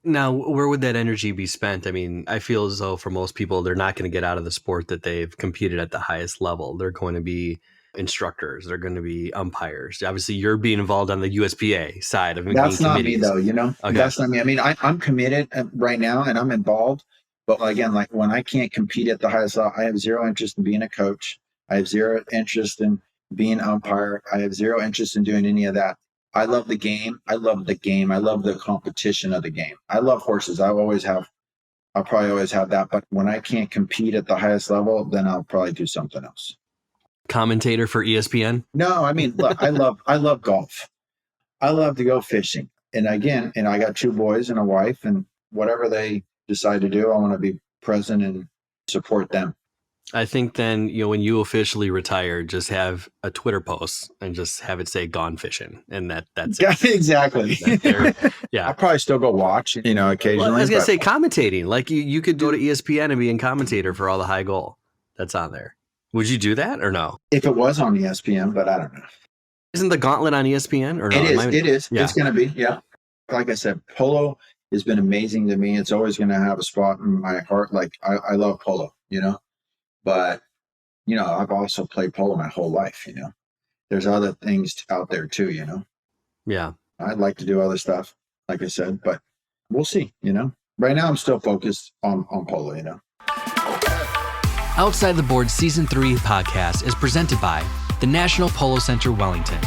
Now, where would that energy be spent? I mean, I feel as though for most people, they're not going to get out of the sport that they've competed at the highest level. They're going to be instructors. They're going to be umpires. Obviously, you're being involved on the USPA side of That's not me committees. though, you know. Okay. That's not me. I mean, I'm committed right now and I'm involved, but again, like when I can't compete at the highest level, I have zero interest in being a coach. I have zero interest in being an umpire. I have zero interest in doing any of that. I love the game. I love the game. I love the competition of the game. I love horses. I'll probably always have that. But when I can't compete at the highest level, then I'll probably do something else. Commentator for ESPN? No, I mean, look, I love golf. I love to go fishing. And again, I got 2 boys and a wife, and whatever they decide to do, I want to be present and support them. I think then, when you officially retire, just have a Twitter post and just have it say "gone fishing," and that's it. Exactly. Yeah, I'll probably still go watch, occasionally. Well, I was gonna say commentating. Like you could go to ESPN and be a commentator for all the high goal that's on there. Would you do that or no? If it was on ESPN, but I don't know. Isn't the Gauntlet on ESPN or no? It is. Yeah. It's going to be. Yeah. Like I said, polo has been amazing to me. It's always going to have a spot in my heart. Like I love polo, but I've also played polo my whole life. There's other things out there too. Yeah. I'd like to do other stuff, like I said, but we'll see. Right now I'm still focused on polo. Outside the Board Season 3 podcast is presented by the National Polo Center Wellington.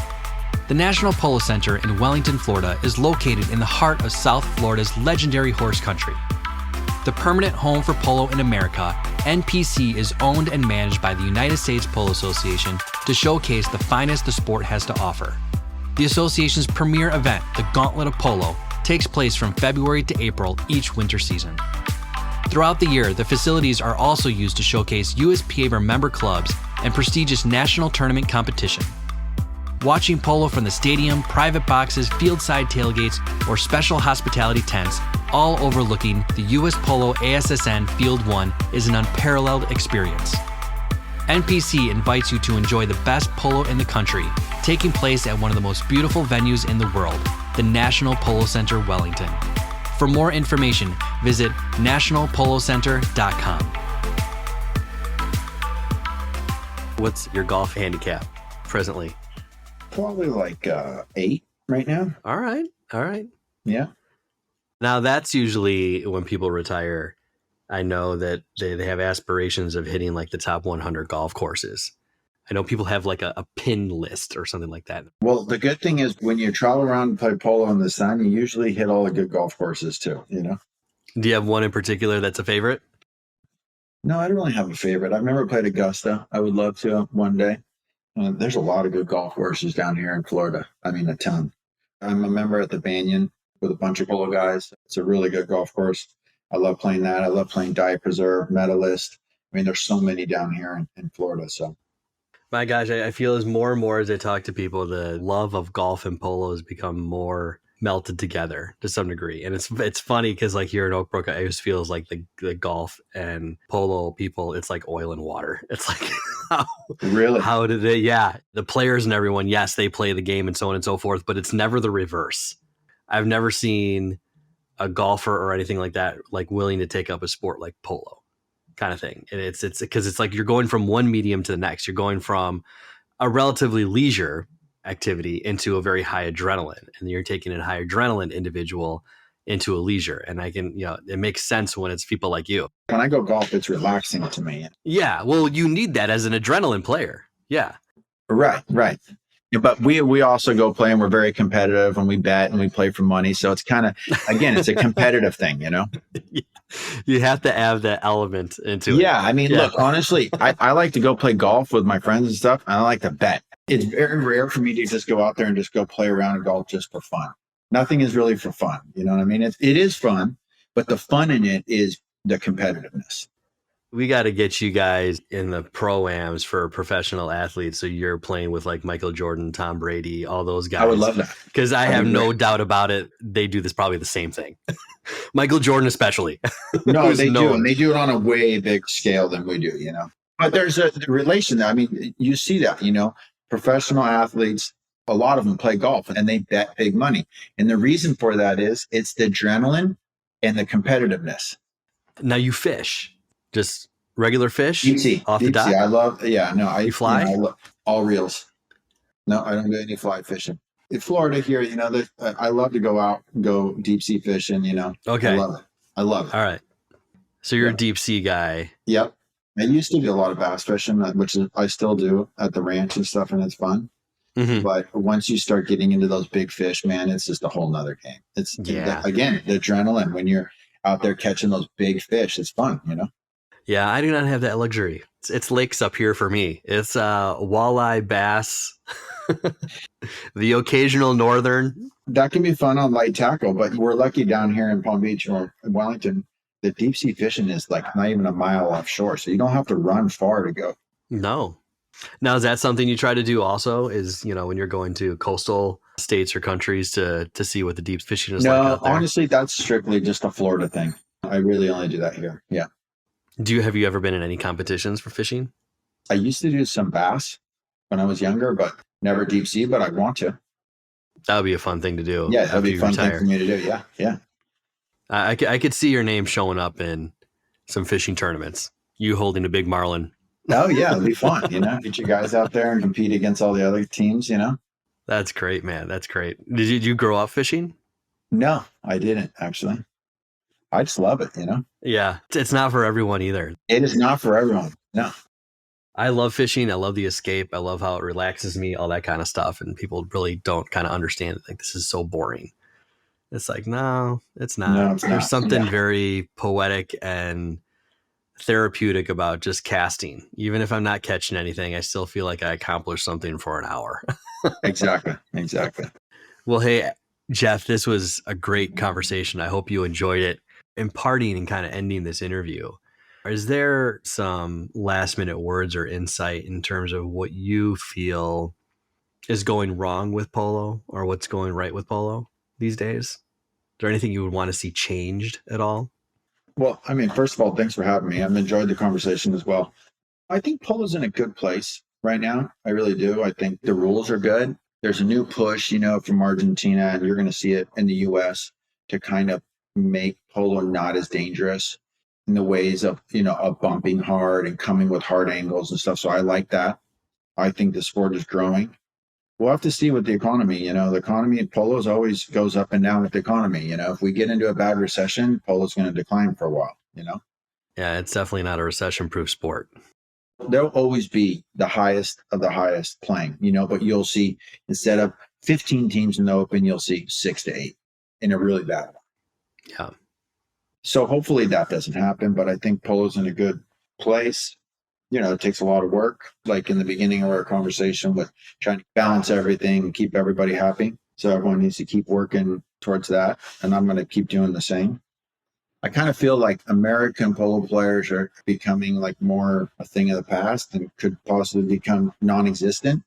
The National Polo Center in Wellington, Florida is located in the heart of South Florida's legendary horse country. The permanent home for polo in America, NPC is owned and managed by the United States Polo Association to showcase the finest the sport has to offer. The association's premier event, the Gauntlet of Polo, takes place from February to April each winter season. Throughout the year, the facilities are also used to showcase USPA member clubs and prestigious national tournament competition. Watching polo from the stadium, private boxes, fieldside tailgates, or special hospitality tents, all overlooking the US Polo ASSN Field 1 is an unparalleled experience. NPC invites you to enjoy the best polo in the country, taking place at one of the most beautiful venues in the world, the National Polo Center Wellington. For more information, visit nationalpolocenter.com. What's your golf handicap presently? Probably like 8 right now. All right. Yeah. Now that's usually when people retire. I know that they have aspirations of hitting like the top 100 golf courses. I know people have like a pin list or something like that. Well, the good thing is when you travel around and play polo in the sun, you usually hit all the good golf courses too, Do you have one in particular that's a favorite? No, I don't really have a favorite. I've never played Augusta. I would love to one day. There's a lot of good golf courses down here in Florida. I mean, a ton. I'm a member at the Banyan with a bunch of polo guys. It's a really good golf course. I love playing that. I love playing Diet Preserve, Medalist. I mean, there's so many down here in Florida. So, my gosh, I feel as more and more as I talk to people, the love of golf and polo has become more melted together to some degree. And it's funny because like here in Oak Brook, I always feels like the golf and polo people, it's like oil and water. It's like how did they? Yeah, the players and everyone, yes, they play the game and so on and so forth, but it's never the reverse. I've never seen a golfer or anything like that like willing to take up a sport like polo kind of thing. And it's because it's like you're going from one medium to the next. You're going from a relatively leisure activity into a very high adrenaline, and you're taking a high adrenaline individual into a leisure. And I can, it makes sense when it's people like you. When I go golf, it's relaxing to me. Yeah. Well, you need that as an adrenaline player. Yeah. Right. But we also go play and we're very competitive and we bet and we play for money. So it's kind of, again, it's a competitive thing, You have to add that element into it. Yeah. I mean, look, honestly, I like to go play golf with my friends and stuff. And I like to bet. It's very rare for me to just go out there and just go play around and golf just for fun. Nothing is really for fun. You know what I mean? It is fun, but the fun in it is the competitiveness. We got to get you guys in the pro-ams for professional athletes. So you're playing with like Michael Jordan, Tom Brady, all those guys. I would love that. Because I have no doubt about it. They do this probably the same thing. Michael Jordan especially. No, they do. And they do it on a way big scale than we do, But there's a relation there. I mean, you see that, professional athletes, a lot of them play golf and they bet big money. And the reason for that is it's the adrenaline and the competitiveness. Now you fish, just regular fish Deep sea, off the dock? I love, You fly? I love all reels. No, I don't do any fly fishing. In Florida here, I love to go out, go deep sea fishing, Okay. I love it. I love it. All right. So you're Yeah. a deep sea guy. Yep. I used to do a lot of bass fishing, which I still do at the ranch and stuff, and it's fun. Mhm. But once you start getting into those big fish, man, it's just a whole nother game. Again, the adrenaline when you're out there catching those big fish, it's fun, Yeah, I do not have that luxury. It's lakes up here for me. It's walleye, bass, the occasional northern. That can be fun on light tackle, but we're lucky down here in Palm Beach or in Wellington. The deep sea fishing is like not even a mile offshore, so you don't have to run far to go. No. Now, is that something you try to do also? Is, when you're going to coastal states or countries to see what the deep fishing is like out there? Honestly, that's strictly just a Florida thing. I really only do that here. Yeah. Have you ever been in any competitions for fishing? I used to do some bass when I was younger, but never deep sea, but I want to. That would be a fun thing to do. Yeah, that'd be a fun retire. thing for me to do. Yeah. Yeah. I could see your name showing up in some fishing tournaments. You holding a big marlin. Oh yeah, it'd be fun, get you guys out there and compete against all the other teams, That's great, man. That's great. Did you grow up fishing? No, I didn't actually. I just love it, Yeah. It's not for everyone either. It is not for everyone. No. I love fishing. I love the escape. I love how it relaxes me, all that kind of stuff. And people really don't kind of understand it. Like, this is so boring. It's like, no, it's not. No, it's There's not. something very poetic and therapeutic about just casting. Even if I'm not catching anything, I still feel like I accomplished something for an hour. Exactly. Well, hey, Jeff, this was a great conversation. I hope you enjoyed it. Imparting and kind of ending this interview, is there some last minute words or insight in terms of what you feel is going wrong with polo or what's going right with polo these days? Is there anything you would want to see changed at all? Well, first of all, thanks for having me. I've enjoyed the conversation as well. I think polo's in a good place right now. I really do. I think the rules are good. There's a new push, from Argentina, and you're going to see it in the US to kind of make polo not as dangerous in the ways of, of bumping hard and coming with hard angles and stuff. So I like that. I think the sport is growing. We'll have to see with the economy. The economy in polo's always goes up and down with the economy. If we get into a bad recession, polo's going to decline for a while, Yeah, it's definitely not a recession-proof sport. There'll always be the highest of the highest playing, but you'll see instead of 15 teams in the open, you'll see 6 to 8 in a really bad one. Yeah. So hopefully that doesn't happen, but I think polo's in a good place. It takes a lot of work, like in the beginning of our conversation with trying to balance everything and keep everybody happy. So everyone needs to keep working towards that. And I'm going to keep doing the same. I kind of feel like American polo players are becoming like more a thing of the past and could possibly become non-existent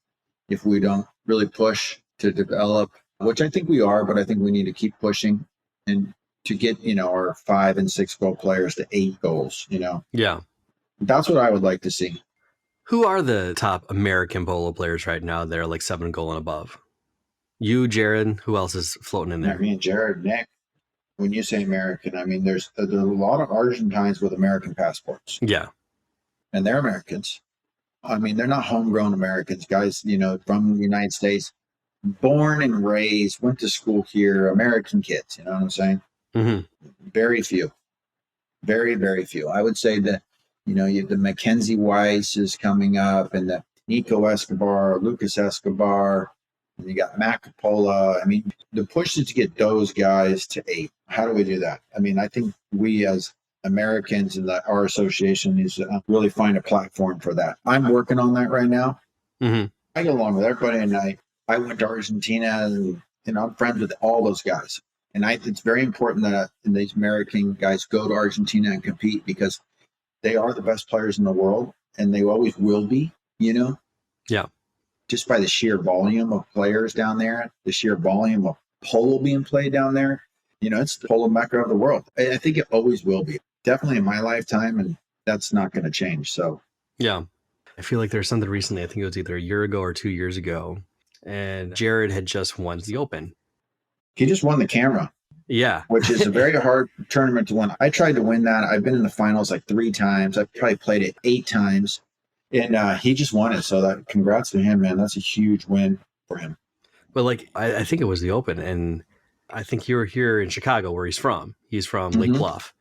if we don't really push to develop, which I think we are, but I think we need to keep pushing and to get, our 5 and 6 goal players to 8 goals, Yeah. That's what I would like to see. Who are the top American polo players right now that are like 7 goal and above? You, Jared, who else is floating in there? Me and Jared, Nick. When you say American, there's a lot of Argentines with American passports. Yeah. And they're Americans. They're not homegrown Americans, guys, from the United States, born and raised, went to school here, American kids, you know what I'm saying? Mm-hmm. Very few. Very, very few. I would say that, the Mackenzie Weiss is coming up and the Nico Escobar, Lucas Escobar, and you got Mac Capola. The push is to get those guys to 8. How do we do that? I think we as Americans and our association needs to really find a platform for that. I'm working on that right now. Mm-hmm. I get along with everybody, and I went to Argentina, and I'm friends with all those guys. And it's very important that these American guys go to Argentina and compete because they are the best players in the world, and they always will be, Yeah. Just by the sheer volume of players down there, the sheer volume of polo being played down there, it's the polo mecca of the world. I think it always will be. Definitely in my lifetime, and that's not going to change. So, yeah. I feel like there's something recently, I think it was either a year ago or 2 years ago, and Jared had just won the Open. He just won the camera. Yeah. which is a very hard tournament to win. I tried to win that. I've been in the finals like 3 times. I've probably played it 8 times, and he just won it. So that congrats to him, man. That's a huge win for him. But like, I think it was the Open, and I think you were here in Chicago where he's from. He's from Lake Bluff.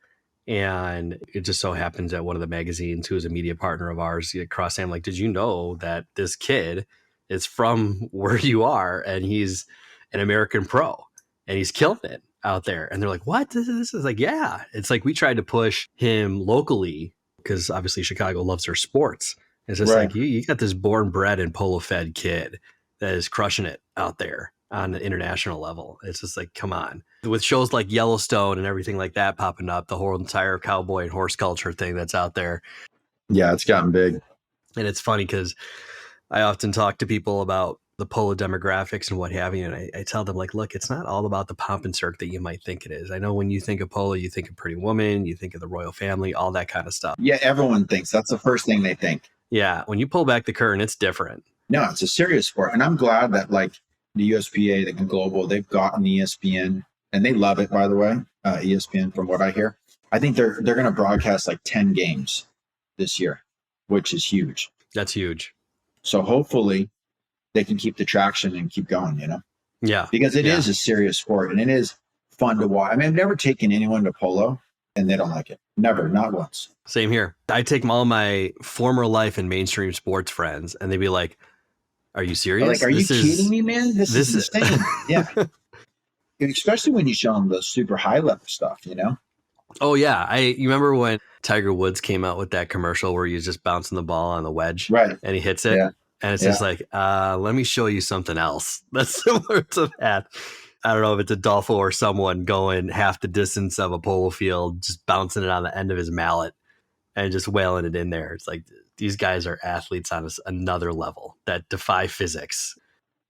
And it just so happens that one of the magazines, who is a media partner of ours, crossed him like, did you know that this kid is from where you are and he's an American pro and he's killing it out there? And they're like, what? This is like, yeah. It's like we tried to push him locally because obviously Chicago loves their sports. It's just like you got this born bred and polo fed kid that is crushing it out there on the international level. It's just like, come on. With shows like Yellowstone and everything like that popping up, the whole entire cowboy and horse culture thing that's out there. Yeah, it's gotten big. And it's funny because I often talk to people about the polo demographics and what have you. And I tell them, like, look, it's not all about the pomp and circ that you might think it is. I know when you think of polo, you think of Pretty Woman, you think of the royal family, all that kind of stuff. Yeah, everyone thinks that's the first thing they think. Yeah, when you pull back the curtain, it's different. No, it's a serious sport. And I'm glad that like the USPA, the Global, they've gotten ESPN, and they love it, by the way, ESPN, from what I hear. I think they're going to broadcast like 10 games this year, which is huge. That's huge. So hopefully they can keep the traction and keep going, you know? Yeah. Because it is a serious sport, and it is fun to watch. I mean, I've never taken anyone to polo and they don't like it. Never, not once. Same here. I take all my former life and mainstream sports friends, and they'd be like, are you serious? Like, are you kidding me, man? This is insane. Yeah. Especially when you show them the super high level stuff, you know? Oh, yeah. You remember when Tiger Woods came out with that commercial where he's just bouncing the ball on the wedge, right? And he hits it. Yeah. And it's just like, let me show you something else that's similar to that. I don't know if it's Adolfo or someone going half the distance of a polo field, just bouncing it on the end of his mallet and just wailing it in there. It's like, these guys are athletes on another level that defy physics.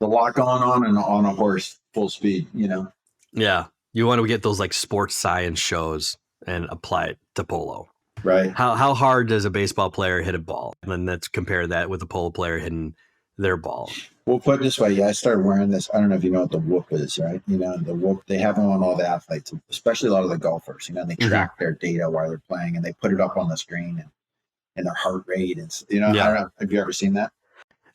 A lot going on a horse, full speed, you know? Yeah. You want to get those like sports science shows and apply it to polo. Right. How hard does a baseball player hit a ball? And then let's compare that with a polo player hitting their ball. We'll put it this way. Yeah, I started wearing this. I don't know if you know what the whoop is, right? You know, the whoop, they have them on all the athletes, especially a lot of the golfers. You know, they track their data while they're playing, and they put it up on the screen and their heart rate. And, you know, I don't know. Have you ever seen that?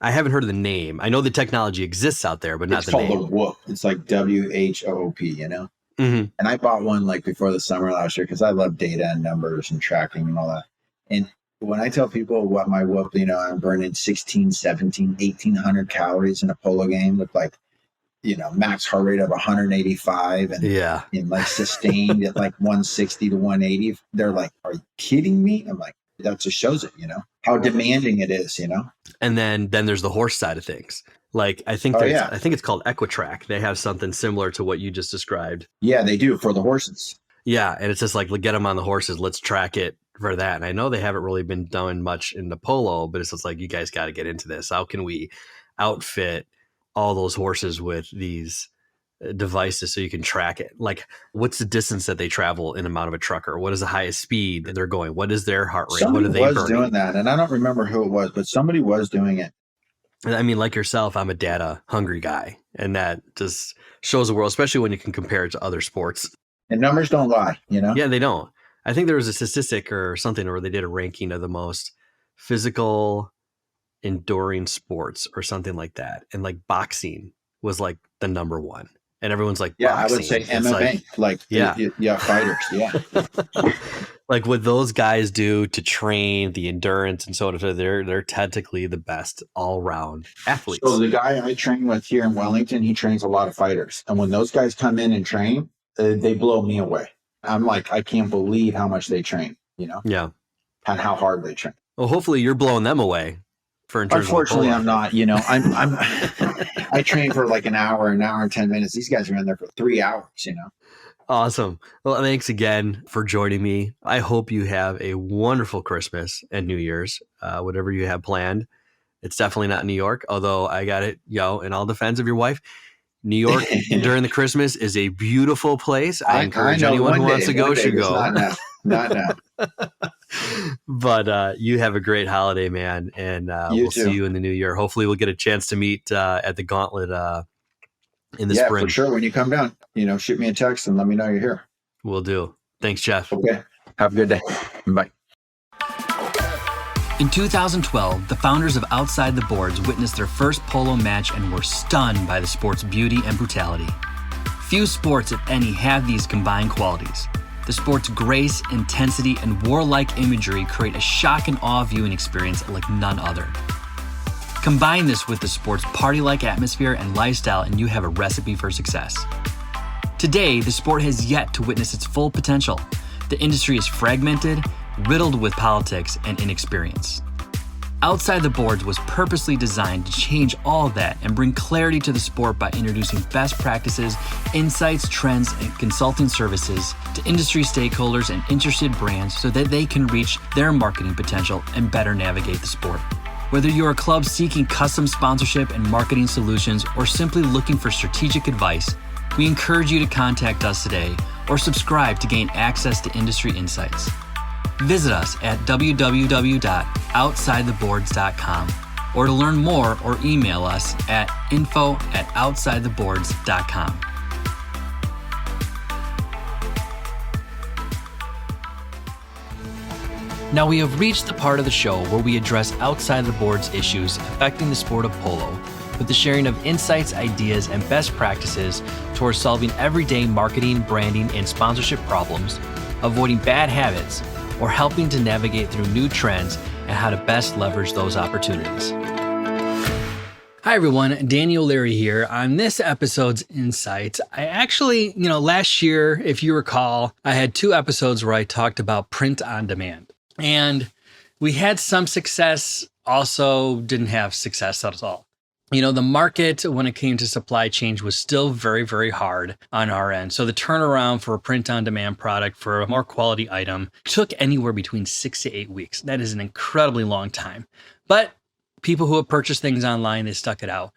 I haven't heard of the name. I know the technology exists out there, but not the name. It's called the whoop. It's like WHOOP, you know? Mm-hmm. And I bought one like before the summer last year because I love data and numbers and tracking and all that. And when I tell people what my whoop, you know, I'm burning 16, 17, 1,800 calories in a polo game with like, you know, max heart rate of 185 and like sustained at like 160 to 180. They're like, are you kidding me? I'm like, that just shows it, you know, how demanding it is, you know? And then there's the horse side of things. Like, I think I think it's called Equitrack. They have something similar to what you just described. Yeah, they do for the horses. Yeah. And it's just like, get them on the horses. Let's track it for that. And I know they haven't really been done much in the polo, but it's just like, you guys got to get into this. How can we outfit all those horses with these devices so you can track it? Like, what's the distance that they travel in amount of a trucker? What is the highest speed that they're going? What is their heart rate? Somebody what are they was doing that, and I don't remember who it was, but somebody was doing it. I mean, like yourself, I'm a data hungry guy, and that just shows the world, especially when you can compare it to other sports. And numbers don't lie, you know? Yeah, they don't. I think there was a statistic or something where they did a ranking of the most physical enduring sports or something like that. And like boxing was like the number one. And everyone's like, yeah, boxing. I would say MMA, fighters. Like what those guys do to train the endurance and so on, they're technically the best all round athletes. So the guy I train with here in Wellington, he trains a lot of fighters. And when those guys come in and train, they blow me away. I'm like, I can't believe how much they train, you know? Yeah. And how hard they train. Well, hopefully you're blowing them away. Unfortunately, I'm not, you know, I train for like an hour and 10 minutes. These guys are in there for 3 hours, you know? Awesome. Well, thanks again for joining me. I hope you have a wonderful Christmas and New Year's, whatever you have planned. It's definitely not New York, although I got it, in all defense of your wife. New York during the Christmas is a beautiful place. I encourage anyone who wants to go should go. Not now. But you have a great holiday, man, and we'll see you in the new year. Hopefully we'll get a chance to meet at the Gauntlet in the Yeah, spring. for sure. When you come down, shoot me a text and let me know you're here. Will do. Thanks, Jeff. Okay. Have a good day. Bye. In 2012, the founders of Outside the Boards witnessed their first polo match and were stunned by the sport's beauty and brutality. Few sports, if any, have these combined qualities. The sport's grace, intensity, and warlike imagery create a shock and awe viewing experience like none other. Combine this with the sport's party-like atmosphere and lifestyle, and you have a recipe for success. Today, the sport has yet to witness its full potential. The industry is fragmented, riddled with politics and inexperience. Outside the Boards was purposely designed to change all that and bring clarity to the sport by introducing best practices, insights, trends, and consulting services to industry stakeholders and interested brands so that they can reach their marketing potential and better navigate the sport. Whether you're a club seeking custom sponsorship and marketing solutions or simply looking for strategic advice, we encourage you to contact us today or subscribe to gain access to industry insights. Visit us at www.outsidetheboards.com or to learn more or email us at info@outsidetheboards.com. Now we have reached the part of the show where we address outside the boards issues affecting the sport of polo with the sharing of insights, ideas, and best practices towards solving everyday marketing, branding, and sponsorship problems, avoiding bad habits, or helping to navigate through new trends and how to best leverage those opportunities. Hi everyone, Danny O'Leary here. On this episode's Insights, I actually, last year, if you recall, I had 2 episodes where I talked about print on demand. And we had some success, also didn't have success at all. The market when it came to supply chain was still very, very hard on our end. So the turnaround for a print on demand product for a more quality item took anywhere between 6 to 8 weeks. That is an incredibly long time. But people who have purchased things online, they stuck it out.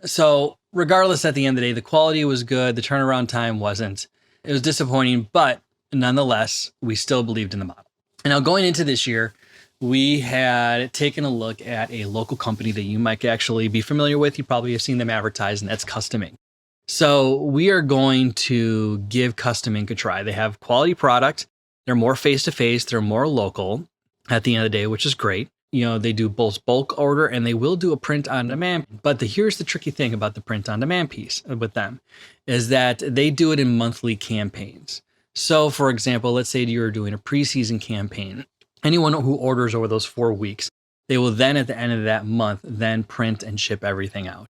So regardless, at the end of the day, the quality was good. The turnaround time wasn't. It was disappointing, but nonetheless, we still believed in the model. And now going into this year, we had taken a look at a local company that you might actually be familiar with. You probably have seen them advertised, and that's Custom Ink. So we are going to give Custom Ink a try. They have quality product. They're more face-to-face. They're more local at the end of the day, which is great. They do both bulk order and they will do a print on demand. But here's the tricky thing about the print on demand piece with them is that they do it in monthly campaigns. So for example, let's say you're doing a preseason campaign. Anyone who orders over those 4 weeks, they will then at the end of that month, then print and ship everything out.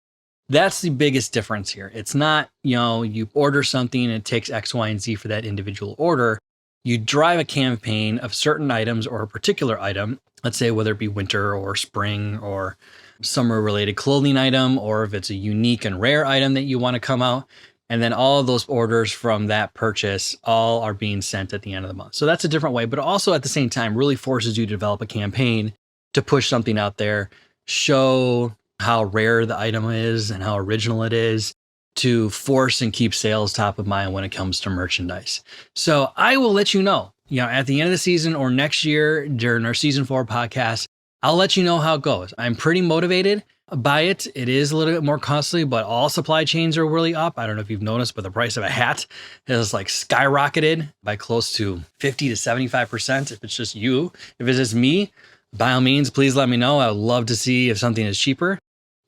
That's the biggest difference here. It's not, you order something and it takes X, Y, and Z for that individual order. You drive a campaign of certain items or a particular item, let's say whether it be winter or spring or summer related clothing item, or if it's a unique and rare item that you want to come out. And then all of those orders from that purchase all are being sent at the end of the month. So that's a different way, but also at the same time really forces you to develop a campaign to push something out there, show how rare the item is and how original it is, to force and keep sales top of mind when it comes to merchandise. So I will let you know, at the end of the season or next year during our season 4 podcast, I'll let you know how it goes. I'm pretty motivated by it. It is a little bit more costly, but all supply chains are really up. I don't know if you've noticed, but the price of a hat has skyrocketed by close to 50 to 75%. If it's just you, if it's just me, by all means, please let me know. I would love to see if something is cheaper,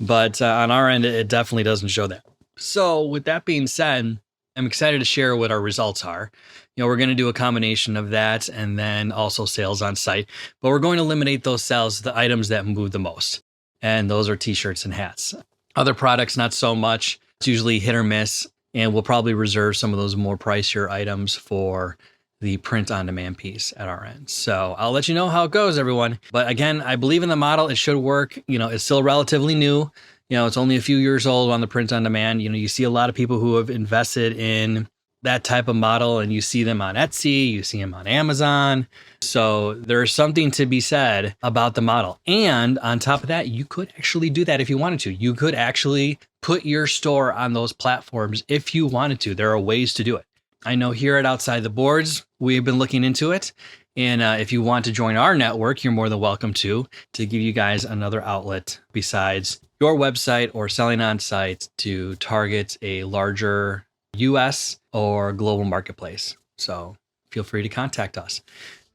but on our end, it definitely doesn't show that. So with that being said, I'm excited to share what our results are. We're going to do a combination of that and then also sales on site, but we're going to eliminate those sales, the items that move the most. And those are t-shirts and hats. Other products, not so much. It's usually hit or miss. And we'll probably reserve some of those more pricier items for the print on demand piece at our end. So I'll let you know how it goes, everyone. But again, I believe in the model. It should work. It's still relatively new. It's only a few years old on the print on demand. You see a lot of people who have invested in that type of model, and you see them on Etsy, you see them on Amazon. So there's something to be said about the model. And on top of that, you could actually do that if you wanted to. You could actually put your store on those platforms if you wanted to. There are ways to do it. I know here at Outside the Boards, we've been looking into it, And if you want to join our network, you're more than welcome to give you guys another outlet besides your website or selling on site to target a larger US or global marketplace. So feel free to contact us.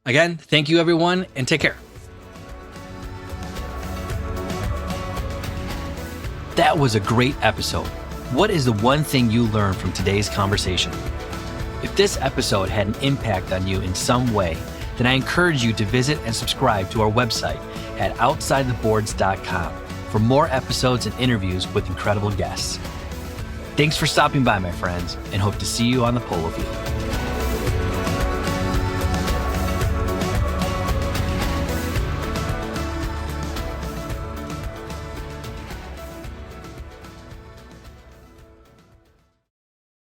Again, thank you everyone and take care. That was a great episode. What is the one thing you learned from today's conversation? If this episode had an impact on you in some way, then I encourage you to visit and subscribe to our website at OutsideTheBoards.com for more episodes and interviews with incredible guests. Thanks for stopping by, my friends, and hope to see you on the polo field.